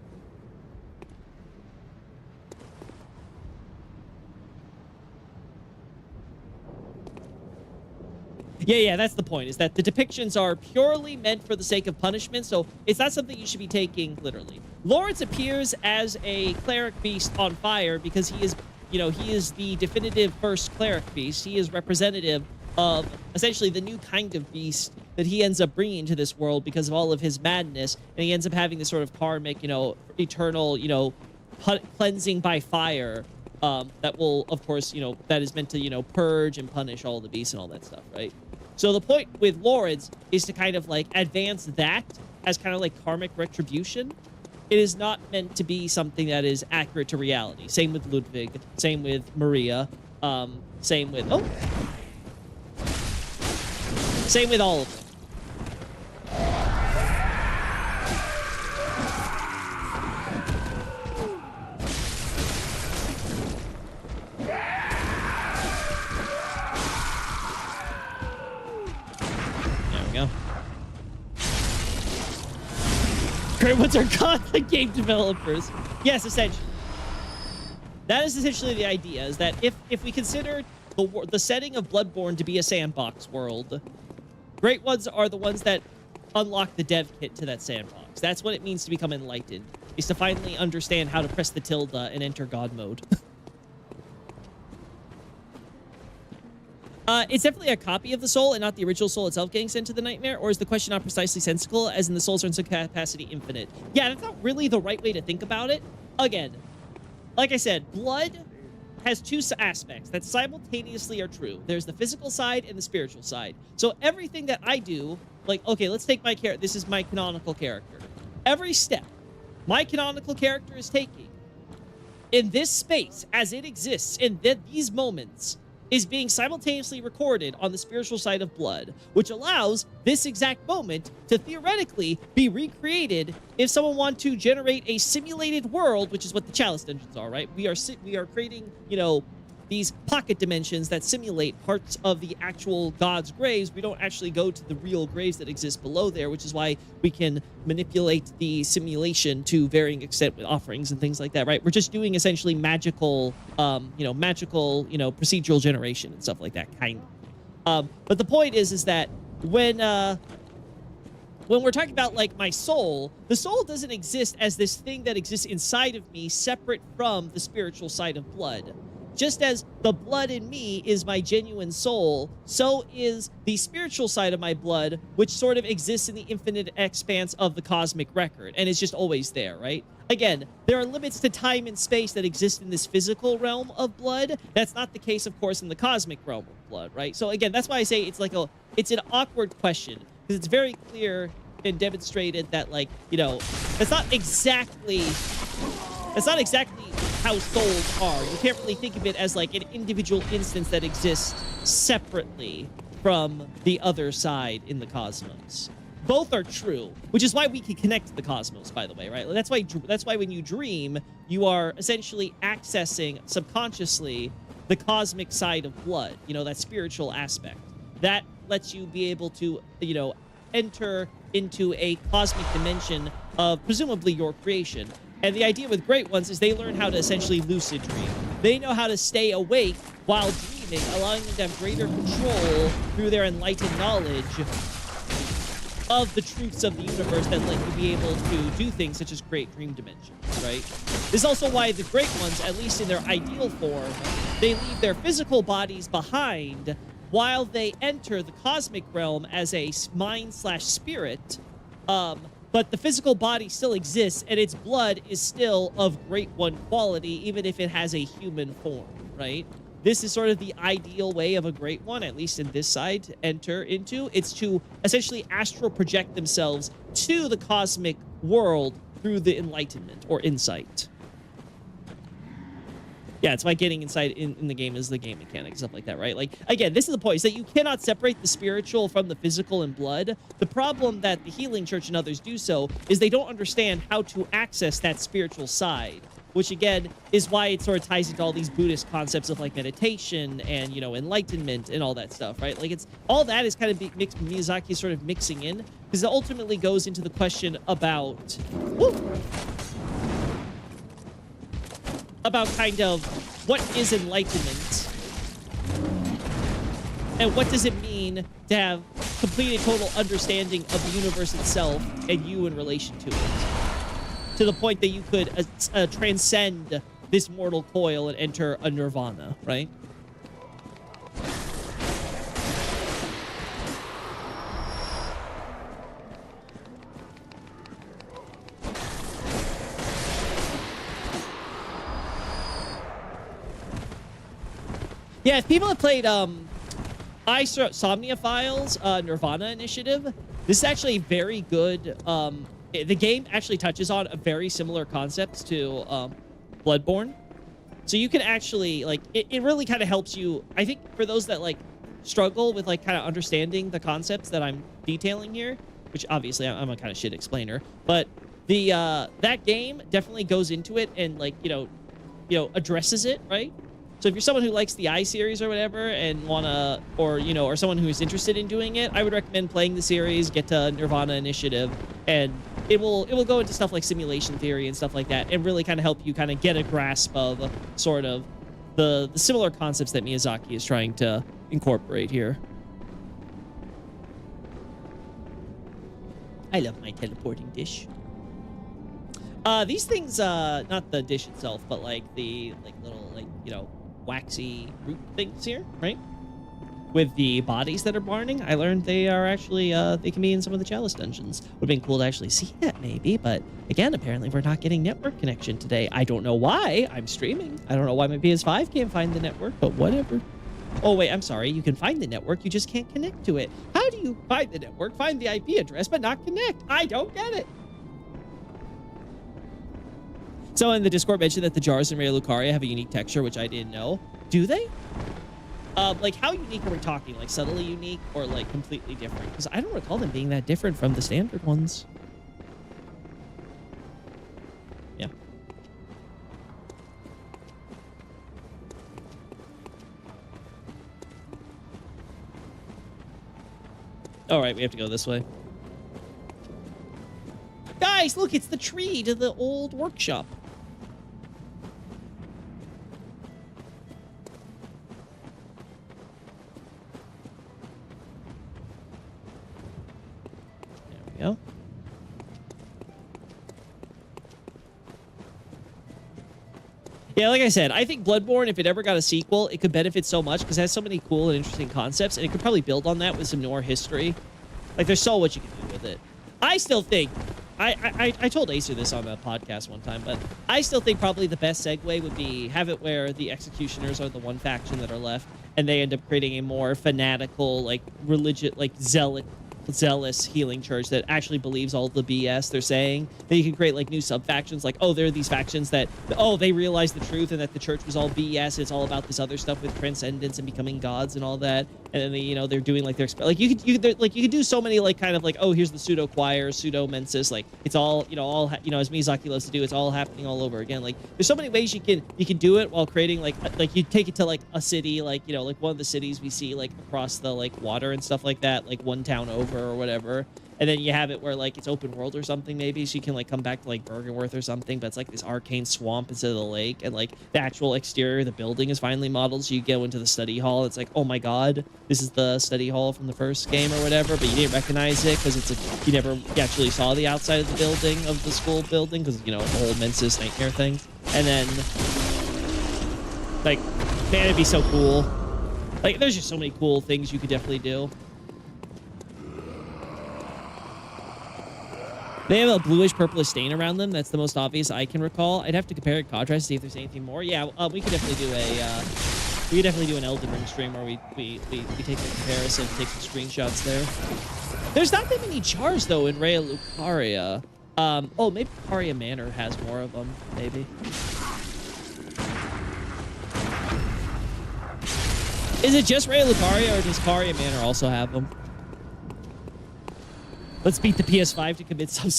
Yeah, that's the point, is that the depictions are purely meant for the sake of punishment, so it's not something you should be taking literally. Lawrence appears as a cleric beast on fire because he is, you know, he is the definitive first cleric beast. He is representative of essentially the new kind of beast that he ends up bringing to this world because of all of his madness, and he ends up having this sort of karmic, you know, eternal, you know, cleansing by fire that will, of course, you know, that is meant to, you know, purge and punish all the beasts and all that stuff, right? So the point with Lawrence is to kind of like advance that as kind of like karmic retribution. It is not meant to be something that is accurate to reality. Same with Ludwig, same with Maria, same with, same with all of them. Great Ones are godlike game developers. Yes, essentially. That is essentially the idea, is that if we consider the setting of Bloodborne to be a sandbox world, Great Ones are the ones that unlock the dev kit to that sandbox. That's what it means to become enlightened, is to finally understand how to press the tilde and enter God mode. It's definitely a copy of the soul and not the original soul itself getting sent to the nightmare, or is the question not precisely sensical, as in the souls are in some capacity infinite? Yeah, that's not really the right way to think about it. Again, like I said, blood has two aspects that simultaneously are true. There's the physical side and the spiritual side. So everything that I do, like, okay, let's take my character. This is my canonical character. Every step my canonical character is taking in this space, as it exists in these moments, is being simultaneously recorded on the spiritual side of blood, which allows this exact moment to theoretically be recreated if someone wants to generate a simulated world, which is what the Chalice dungeons are, right? We are creating, you know, these pocket dimensions that simulate parts of the actual gods' graves. We don't actually go to the real graves that exist below there, which is why we can manipulate the simulation to varying extent with offerings and things like that, right? We're just doing essentially magical, procedural generation and stuff like that, kind of. But the point is that when we're talking about, like, my soul, the soul doesn't exist as this thing that exists inside of me separate from the spiritual side of blood. Just as the blood in me is my genuine soul, so is the spiritual side of my blood, which sort of exists in the infinite expanse of the cosmic record, and is just always there, right? Again, there are limits to time and space that exist in this physical realm of blood. That's not the case, of course, in the cosmic realm of blood, right? So again, that's why I say it's an awkward question, because it's very clear and demonstrated that, like, you know, that's not exactly how souls are. You can't really think of it as like an individual instance that exists separately from the other side in the cosmos. Both are true, which is why we can connect to the cosmos, by the way, right? That's why when you dream, you are essentially accessing subconsciously the cosmic side of blood, you know, that spiritual aspect. That lets you be able to, you know, enter into a cosmic dimension of presumably your creation. And the idea with Great Ones is they learn how to essentially lucid dream. They know how to stay awake while dreaming, allowing them to have greater control through their enlightened knowledge of the truths of the universe that let you be able to do things such as create dream dimensions, right? This is also why the Great Ones, at least in their ideal form, they leave their physical bodies behind while they enter the cosmic realm as a mind/spirit. But the physical body still exists, and its blood is still of Great One quality, even if it has a human form, right? This is sort of the ideal way of a Great One, at least in this side, to enter into. It's to essentially astral project themselves to the cosmic world through the enlightenment or insight. Yeah, it's why getting inside in the game is the game mechanic, stuff like that, right? Like, again, this is the point, is that you cannot separate the spiritual from the physical and blood. The problem that the Healing Church and others do so is they don't understand how to access that spiritual side, which, again, is why it sort of ties into all these Buddhist concepts of, like, meditation and, you know, enlightenment and all that stuff, right? Like, it's all that is kind of mixed, Miyazaki is sort of mixing in, because it ultimately goes into the question about... about kind of what is enlightenment and what does it mean to have complete and total understanding of the universe itself and you in relation to it, to the point that you could transcend this mortal coil and enter a nirvana, right? Yeah, if people have played Somnia Files, Nirvana Initiative, this is actually very good. The game actually touches on a very similar concepts to Bloodborne. So you can actually, like, it really kind of helps you, I think, for those that, like, struggle with, like, kind of understanding the concepts that I'm detailing here, which obviously I'm a kind of shit explainer, but the that game definitely goes into it and, like, you know, addresses it, right? So if you're someone who likes the I series or whatever and wanna, or, you know, or someone who is interested in doing it, I would recommend playing the series, get to Nirvana Initiative, and it will go into stuff like simulation theory and stuff like that, and really kind of help you kind of get a grasp of sort of the similar concepts that Miyazaki is trying to incorporate here. I love my teleporting dish. These things, not the dish itself, but like the little, like, you know, waxy root things here, right? With the bodies that are burning, I learned they are actually, they can be in some of the Chalice dungeons. Would have been cool to actually see that, maybe, but again, apparently we're not getting network connection today. I don't know why. I'm streaming. I don't know why my PS5 can't find the network, but whatever. Oh, wait, I'm sorry. You can find the network, you just can't connect to it. How do you find the network, find the IP address, but not connect? I don't get it. So in the Discord mentioned that the jars in Ray Lucaria have a unique texture, which I didn't know. Do they? Like, how unique are we talking? Like, subtly unique or, like, completely different? Because I don't recall them being that different from the standard ones. Yeah. All right, we have to go this way. Guys, look, it's the tree to the old workshop. There we go. Yeah, like I said, I think Bloodborne, if it ever got a sequel, it could benefit so much because it has so many cool and interesting concepts, and it could probably build on that with some more history. Like, there's so much you can do with it. I still think... I told Acer this on a podcast one time, but I still think probably the best segue would be have it where the Executioners are the one faction that are left, and they end up creating a more fanatical, like, religious, like, zealous healing church that actually believes all the BS they're saying. Then you can create, like, new sub-factions, like, oh, there are these factions that, oh, they realize the truth and that the church was all BS. It's all about this other stuff with transcendence and becoming gods and all that. and then they're doing like their like you could do so many like kind of like, oh, here's the pseudo choir, pseudo mensis, like it's all as Miyazaki loves to do, it's all happening all over again. Like there's so many ways you can do it while creating like you take it to like a city, like like one of the cities we see like across the like water and stuff like that, like one town over or whatever. And then you have it where like it's open world or something, maybe, so you can like come back to like Bergenworth or something, but it's like this arcane swamp instead of the lake, and like the actual exterior, the building is finally modeled, so you go into the study hall. It's like, oh my god, this is the study hall from the first game or whatever, but you didn't recognize it because you never actually saw the outside of the building, of the school building, because the whole Mensis nightmare thing. And then like, man, it'd be so cool. Like there's just so many cool things you could definitely do. They have a bluish purplish stain around them. That's the most obvious I can recall. I'd have to compare and contrast to see if there's anything more. Yeah, we could definitely do an Elden Ring stream where we take a comparison, take some screenshots there. There's not that many jars though in Raya Lucaria. Oh, maybe Lucaria Manor has more of them. Maybe. Is it just Raya Lucaria, or does Lucaria Manor also have them? Let's beat the PS5 to commit some...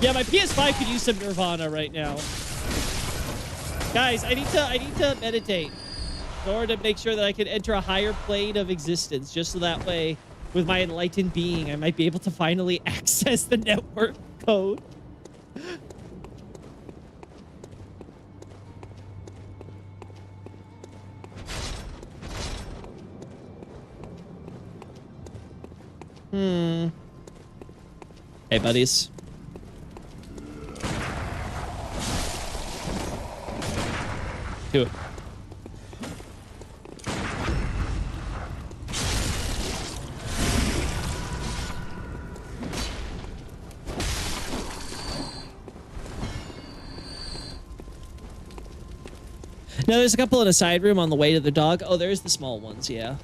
Yeah, my PS5 could use some Nirvana right now. Guys, I need to meditate in order to make sure that I can enter a higher plane of existence, just so that way, with my enlightened being, I might be able to finally access the network code. Hey, buddies. Do it. No, there's a couple in a side room on the way to the dog. Oh, there's the small ones, yeah.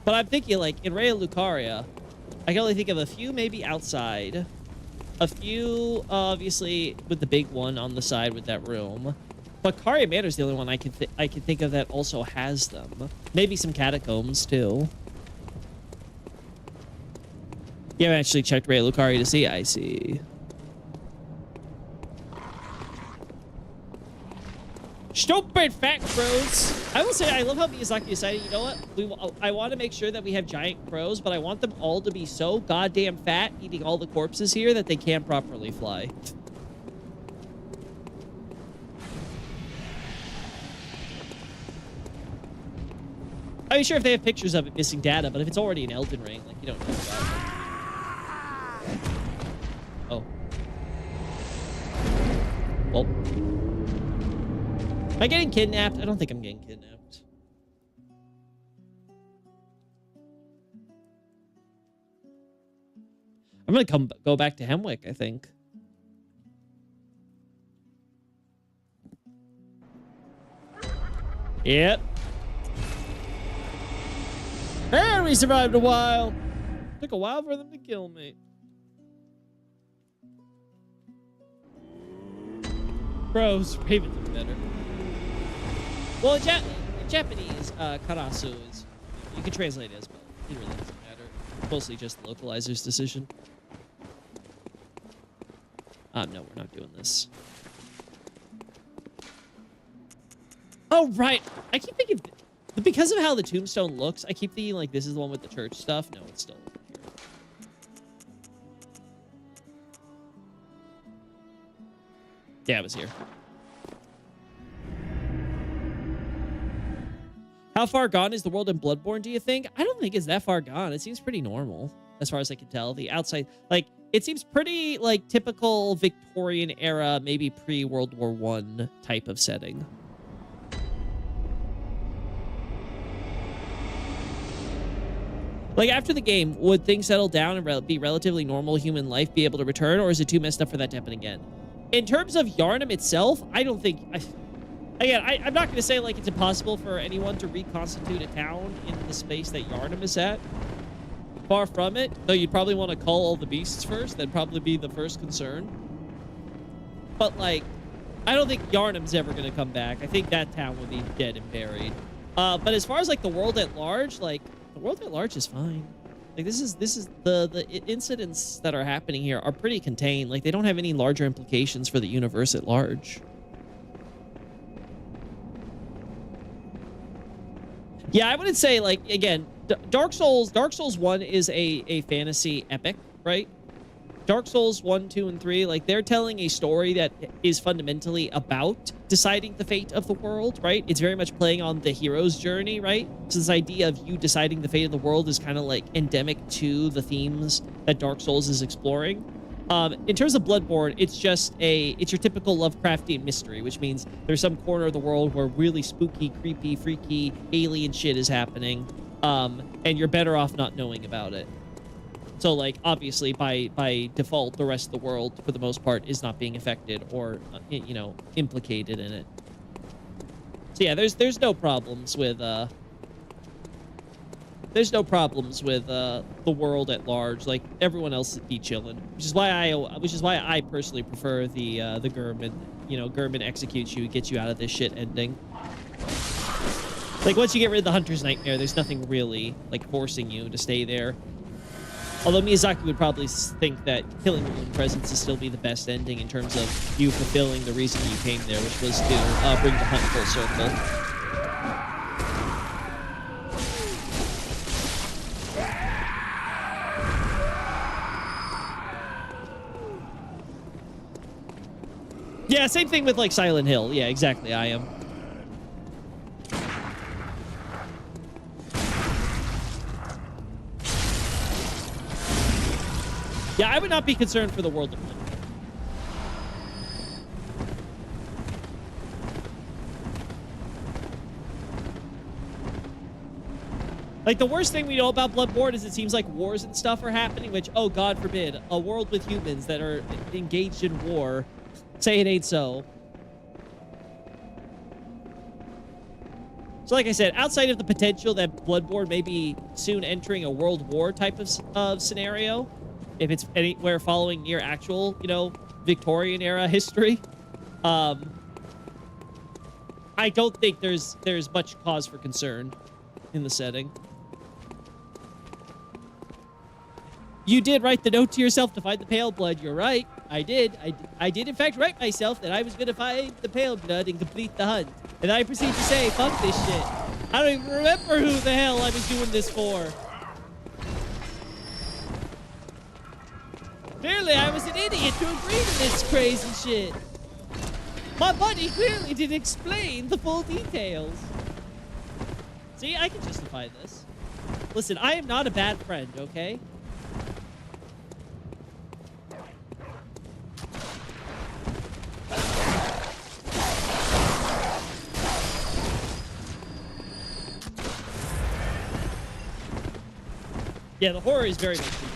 But I'm thinking, like, in Raya Lucaria, I can only think of a few maybe outside. A few, obviously, with the big one on the side with that room. But Lucaria Manor is the only one I can think of that also has them. Maybe some catacombs, too. You haven't actually checked Raya Lucaria to see? I see. Stupid fat crows. I will say, I love how Miyazaki decided, you know what? I want to make sure that we have giant crows, but I want them all to be so goddamn fat, eating all the corpses here, that they can't properly fly. I'm sure if they have pictures of it missing data, but if it's already an Elden Ring, like, you don't know about it. Oh. Well. Am I getting kidnapped? I don't think I'm getting kidnapped. I'm gonna go back to Hemwick, I think. Yep. And we survived a while. Took a while for them to kill me. Bros, ravens are better. Well, in Japanese, karasu is... You can translate it as well. It really doesn't matter. It's mostly just the localizer's decision. No, we're not doing this. Oh, right. I keep thinking... Because of how the tombstone looks, I keep thinking, like, this is the one with the church stuff. No, it's still over here. Yeah, it was here. How far gone is the world in Bloodborne, do you think? I don't think it's that far gone. It seems pretty normal, as far as I can tell. The outside, like, it seems pretty, like, typical Victorian era, maybe pre-World War I type of setting. Like, after the game, would things settle down and be relatively normal human life, be able to return, or is it too messed up for that to happen again? In terms of Yharnam itself, I don't think... Again, I'm not going to say, like, it's impossible for anyone to reconstitute a town in the space that Yharnam is at. Far from it. Though you'd probably want to cull all the beasts first. That'd probably be the first concern. But, like, I don't think Yharnam's ever going to come back. I think that town would be dead and buried. But as far as like the world at large, like the world at large is fine. Like this is the incidents that are happening here are pretty contained. Like they don't have any larger implications for the universe at large. Yeah, I wouldn't say like again, Dark Souls 1 is a fantasy epic, right? Dark Souls 1, 2, and 3, like they're telling a story that is fundamentally about deciding the fate of the world, right? It's very much playing on the hero's journey, right? So this idea of you deciding the fate of the world is kind of like endemic to the themes that Dark Souls is exploring. In terms of Bloodborne, it's your typical Lovecraftian mystery, which means there's some corner of the world where really spooky, creepy, freaky, alien shit is happening, and you're better off not knowing about it. So, like, obviously, by default, the rest of the world, for the most part, is not being affected or, you know, implicated in it. So, yeah, there's no problems with, the world at large. Like, everyone else be chilling, which is why I personally prefer the Gehrman, you know, Gehrman executes you, gets you out of this shit ending. Like, once you get rid of the Hunter's Nightmare, there's nothing really, like, forcing you to stay there. Although Miyazaki would probably think that killing your own presence would still be the best ending in terms of you fulfilling the reason you came there, which was to bring the hunt full circle. Yeah, same thing with like Silent Hill. Yeah, exactly. I am. Yeah, I would not be concerned for the world of Bloodborne. Like, the worst thing we know about Bloodborne is it seems like wars and stuff are happening, which, oh, God forbid, a world with humans that are engaged in war. Say it ain't so. So like I said, outside of the potential that Bloodborne may be soon entering a world war type of scenario, if it's anywhere following near actual, you know, Victorian era history, I don't think there's much cause for concern in the setting. You did write the note to yourself to find the pale blood. You're right. I did. I did in fact write myself that I was going to find the pale blood and complete the hunt. And I proceed to say, fuck this shit. I don't even remember who the hell I was doing this for. Clearly, I was an idiot to agree to this crazy shit. My buddy clearly didn't explain the full details. See, I can justify this. Listen, I am not a bad friend, okay? Yeah, the horror is very much creepy.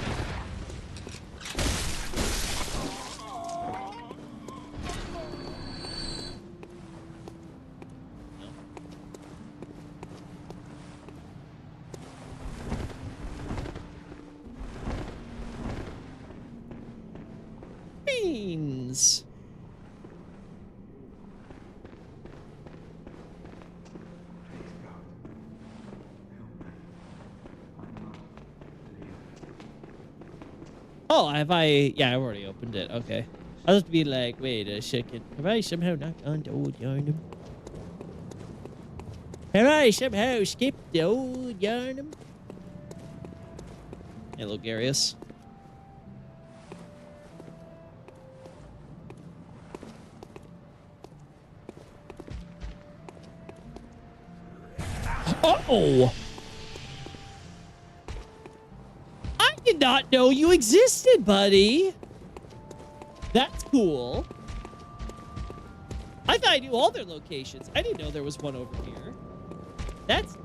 Beans. Oh, have I? Yeah, I've already opened it. Okay. I'll just be like, wait a second. Have I somehow knocked on the old Yharnam? Have I somehow skipped the old Yharnam? Hello, Garius. Oh! I did not know you existed, buddy. That's cool. I thought I knew all their locations. I didn't know there was one over here. That's...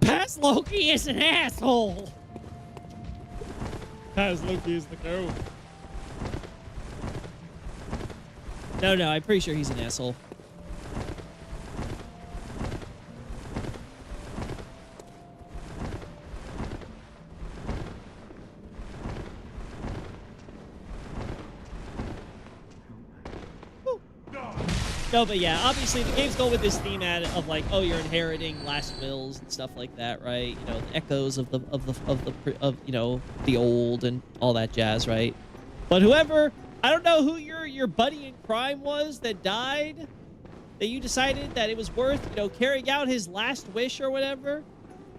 Past Loki is an asshole. Past Loki is the goat. No, I'm pretty sure he's an asshole. No, but yeah, obviously the game's going with this theme of like, oh, you're inheriting last wills and stuff like that, right? You know, the echoes of you know, the old and all that jazz, right? But whoever, I don't know who your buddy in crime was that died, that you decided that it was worth, you know, carrying out his last wish or whatever,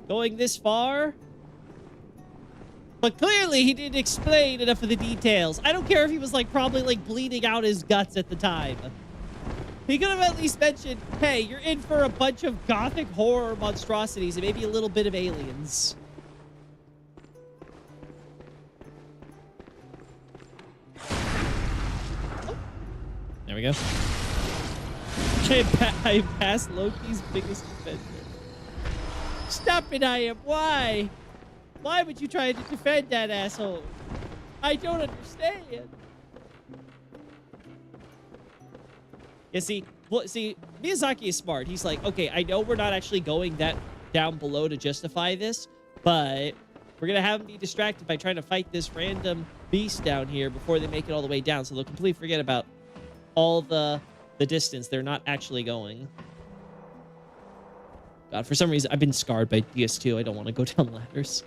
going this far. But clearly he didn't explain enough of the details. I don't care if he was like probably like bleeding out his guts at the time. He could have at least mentioned, hey, you're in for a bunch of gothic horror monstrosities and maybe a little bit of aliens. Oh. There we go. I passed Loki's biggest defender. Stop it, I am. Why? Why would you try to defend that asshole? I don't understand. Yeah, see, Miyazaki is smart. He's like, okay, I know we're not actually going that down below to justify this, but we're going to have them be distracted by trying to fight this random beast down here before they make it all the way down. So they'll completely forget about all the distance they're not actually going. God, for some reason, I've been scarred by DS2. I don't want to go down ladders.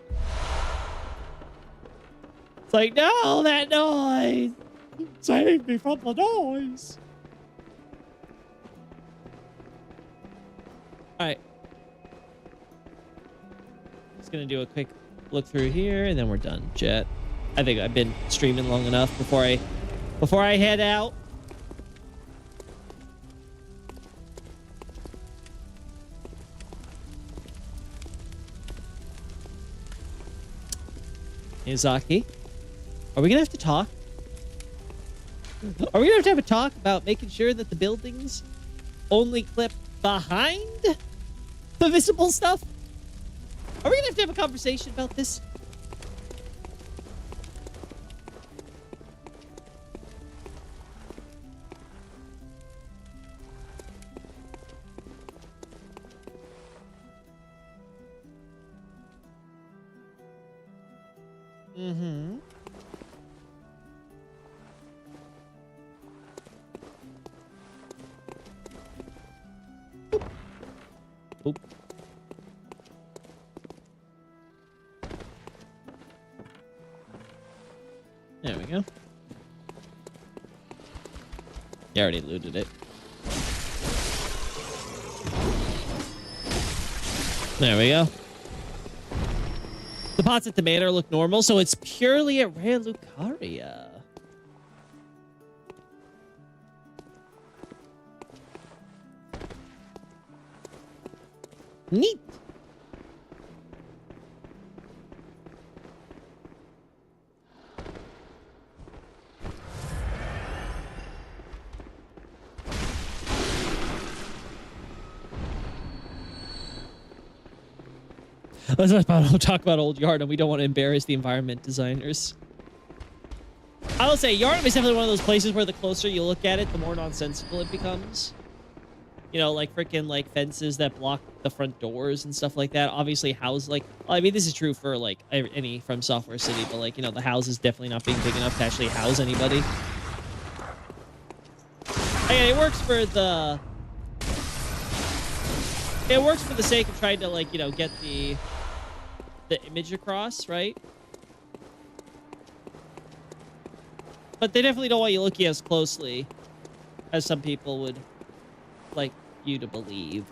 It's like, no, that noise! Save me from the noise! Alright. Just gonna do a quick look through here, and then we're done, chat. I think I've been streaming long enough before I head out. Miyazaki, are we gonna have to talk? Are we gonna have a talk about making sure that the buildings only clip behind the visible stuff? Are we gonna have a conversation about this? Mm-hmm. Oop. There we go. You already looted it. There we go. The pots at the manor look normal, so it's purely at Raya Lucaria. Neat. Let's talk about Old Yharnam. We don't want to embarrass the environment designers. I will say, Yharnam is definitely one of those places where the closer you look at it, the more nonsensical it becomes. You know, like freaking like fences that block the front doors and stuff like that. Obviously, house like, well, I mean, this is true for like any From Software City, but like, you know, the house is definitely not being big enough to actually house anybody. Again, it works for the. It works for the sake of trying to like, you know, get the image across, right? But they definitely don't want you looking as closely as some people would like you to believe.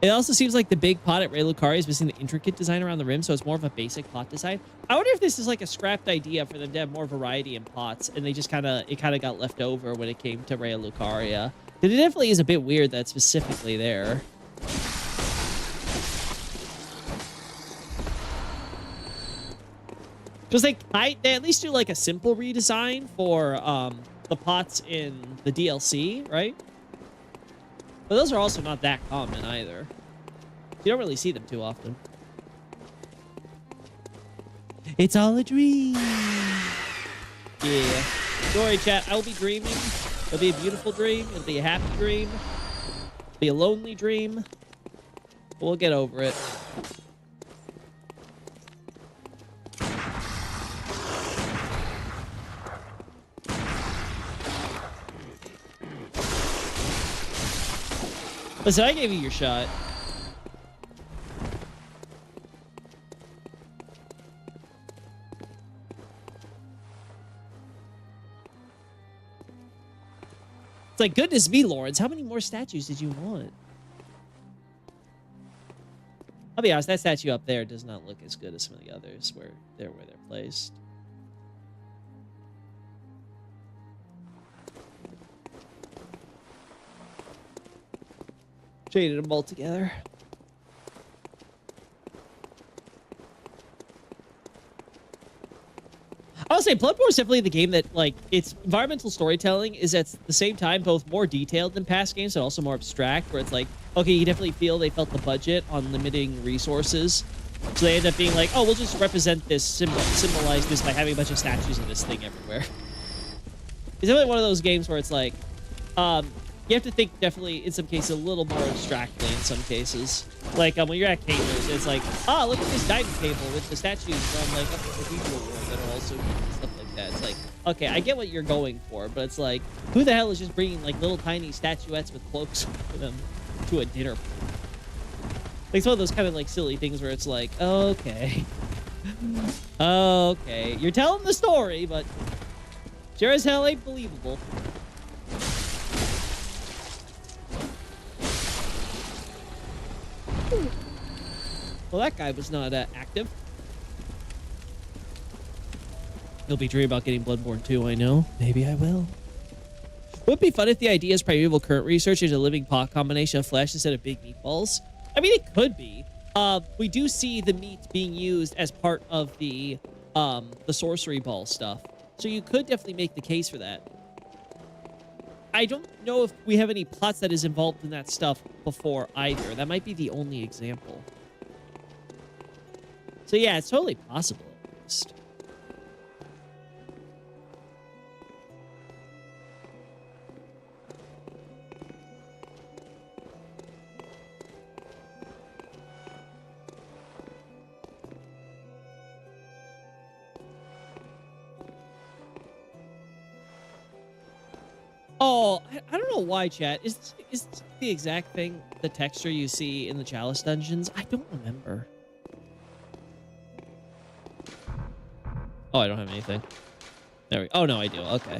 It also seems like the big pot at Raya Lucaria is missing the intricate design around the rim, so it's more of a basic pot design. I wonder if this is like a scrapped idea for them to have more variety in pots, and they just kind of got left over when it came to Raya Lucaria. It definitely is a bit weird that specifically there. Because they at least do like a simple redesign for the pots in the DLC, right? But those are also not that common either. You don't really see them too often. It's all a dream. Yeah. Don't worry, chat. I will be dreaming. It'll be a beautiful dream. It'll be a happy dream. It'll be a lonely dream. But we'll get over it. Listen, I gave you your shot. It's like, goodness me, Lawrence, how many more statues did you want? I'll be honest, that statue up there does not look as good as some of the others where they're placed. Shaded them all together. I would say Bloodborne is definitely the game that, like, its environmental storytelling is at the same time both more detailed than past games and also more abstract, where it's like, okay, you definitely feel they felt the budget on limiting resources. So they end up being like, oh, we'll just represent this, symbolize this by having a bunch of statues of this thing everywhere. It's definitely one of those games where it's like, you have to think definitely, in some cases, a little more abstractly in some cases. Like, when you're at Caters, it's like, look at this dining table with the statues from, like, up the cathedral world that are also stuff like that. It's like, okay, I get what you're going for, but it's like, who the hell is just bringing, like, little tiny statuettes with cloaks for them to a dinner party? Like, it's one of those kind of, like, silly things where it's like, okay. Okay, you're telling the story, but sure as hell ain't believable. Well, that guy was not active. He'll be dreaming about getting Bloodborne 2, I know. Maybe I will. Would it be fun if the idea is primeval current research is a living pot combination of flesh instead of big meatballs? I mean, it could be. We do see the meat being used as part of the sorcery ball stuff. So you could definitely make the case for that. I don't know if we have any plots that is involved in that stuff before either. That might be the only example. So yeah, it's totally possible at least. Oh, I don't know why, chat. Is this the exact thing, the texture you see in the Chalice dungeons? I don't remember. Oh, I don't have anything. There we go. Oh, no, I do. Okay.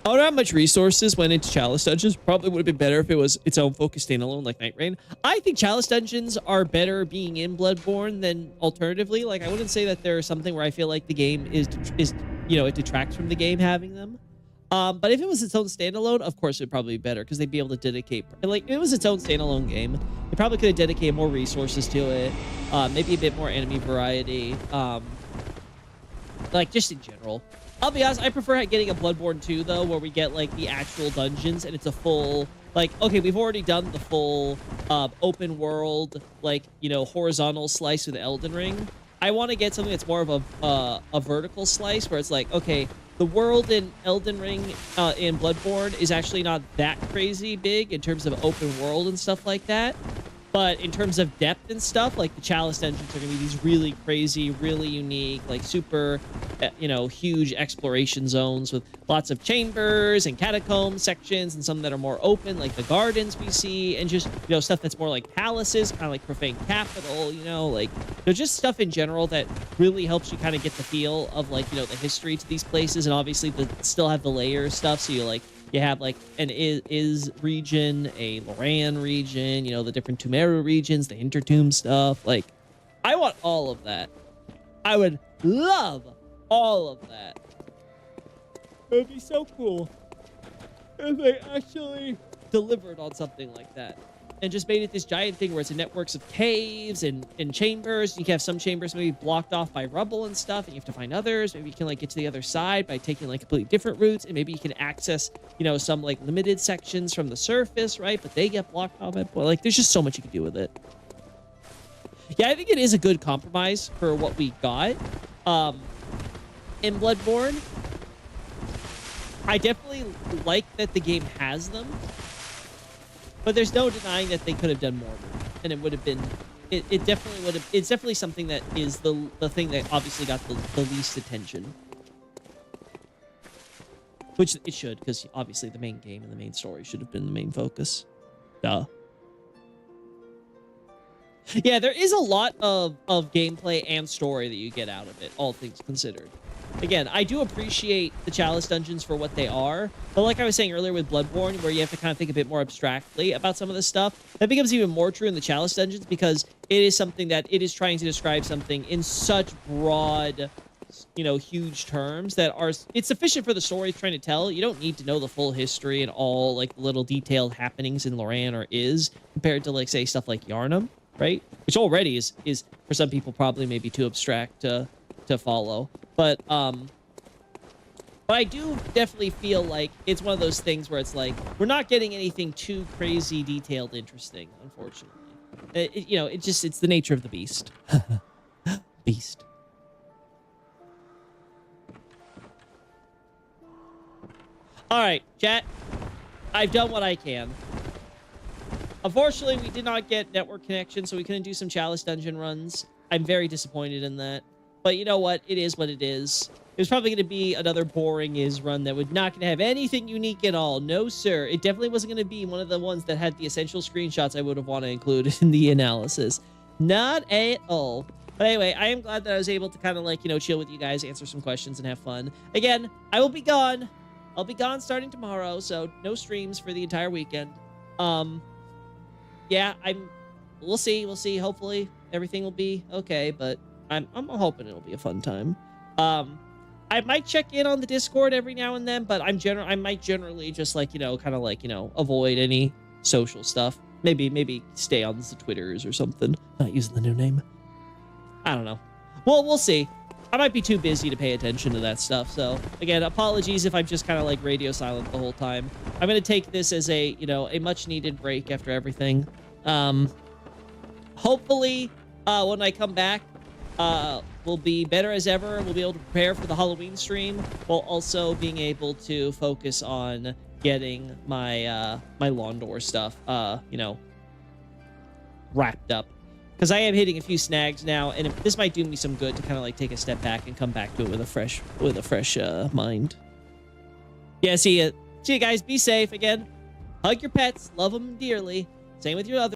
I don't know how much resources went into Chalice Dungeons. Probably would have been better if it was its own focused standalone like Night Rain. I think Chalice Dungeons are better being in Bloodborne than alternatively. Like, I wouldn't say that there's something where I feel like the game is you know, it detracts from the game having them. But if it was its own standalone, of course it'd probably be better because they'd be able to dedicate, like, if it was its own standalone game, they probably could have dedicated more resources to it. Maybe a bit more enemy variety. Like, just in general. I'll be honest, I prefer getting a Bloodborne 2, though, where we get, like, the actual dungeons, and it's a full, like, okay, we've already done the full open world, like, you know, horizontal slice with Elden Ring. I want to get something that's more of a vertical slice, where it's like, okay, the world in Elden Ring in Bloodborne is actually not that crazy big in terms of open world and stuff like that. But in terms of depth and stuff, like the Chalice dungeons are going to be these really crazy, really unique, like super, you know, huge exploration zones with lots of chambers and catacomb sections and some that are more open, like the gardens we see, and just, you know, stuff that's more like palaces, kind of like Profane Capital, you know, like, there's just stuff in general that really helps you kind of get the feel of, like, you know, the history to these places, and obviously still have the layers stuff, so you, like, you have, like, an Is region, a Loran region, you know, the different Tumeru regions, the Intertomb stuff. Like, I want all of that. I would love all of that. It would be so cool if they actually delivered on something like that. And just made it this giant thing where it's a networks of caves and chambers. You can have some chambers maybe blocked off by rubble and stuff, and you have to find others. Maybe you can, like, get to the other side by taking, like, completely different routes, and maybe you can access, you know, some, like, limited sections from the surface, right? But they get blocked off at, like, there's just so much you can do with it. Yeah, I think it is a good compromise for what we got in Bloodborne. I definitely like that the game has them, but there's no denying that they could have done more, and it would have been. It definitely would have. It's definitely something that is the thing that obviously got the least attention, which it should, because obviously the main game and the main story should have been the main focus. Duh. Yeah, there is a lot of gameplay and story that you get out of it, all things considered. Again, I do appreciate the Chalice dungeons for what they are, but like I was saying earlier with Bloodborne, where you have to kind of think a bit more abstractly about some of this stuff, that becomes even more true in the Chalice dungeons, because it is something that it is trying to describe something in such broad, you know, huge terms that are, it's sufficient for the story it's trying to tell. You don't need to know the full history and all, like, the little detailed happenings in Loran or Is, compared to, like, say, stuff like Yharnam, right? Which already is for some people probably maybe too abstract to follow. But I do definitely feel like it's one of those things where it's like, we're not getting anything too crazy, detailed, interesting, unfortunately. You know, it's the nature of the beast. Beast. All right, chat. I've done what I can. Unfortunately, we did not get network connection, so we couldn't do some Chalice dungeon runs. I'm very disappointed in that. But you know what? It is what it is. It was probably going to be another boring Is run that would not going to have anything unique at all. No, sir. It definitely wasn't going to be one of the ones that had the essential screenshots I would have wanted to include in the analysis. Not at all. But anyway, I am glad that I was able to kind of like, you know, chill with you guys, answer some questions, and have fun. Again, I will be gone. I'll be gone starting tomorrow, so no streams for the entire weekend. Yeah, we'll see. We'll see. Hopefully everything will be okay, but I'm hoping it'll be a fun time. I might check in on the Discord every now and then, but I might generally just, like, you know, kind of like, you know, avoid any social stuff. Maybe stay on the Twitters or something. Not using the new name. I don't know. Well, we'll see. I might be too busy to pay attention to that stuff. So again, apologies if I'm just kind of like radio silent the whole time. I'm going to take this as a, you know, a much needed break after everything. Hopefully, when I come back, we'll be better as ever. We'll be able to prepare for the Halloween stream while also being able to focus on getting my, my lawn door stuff, you know, wrapped up. Because I am hitting a few snags now, and this might do me some good to kind of like take a step back and come back to it with a fresh mind. Yeah, see you guys. Be safe. Again, hug your pets, love them dearly. Same with your other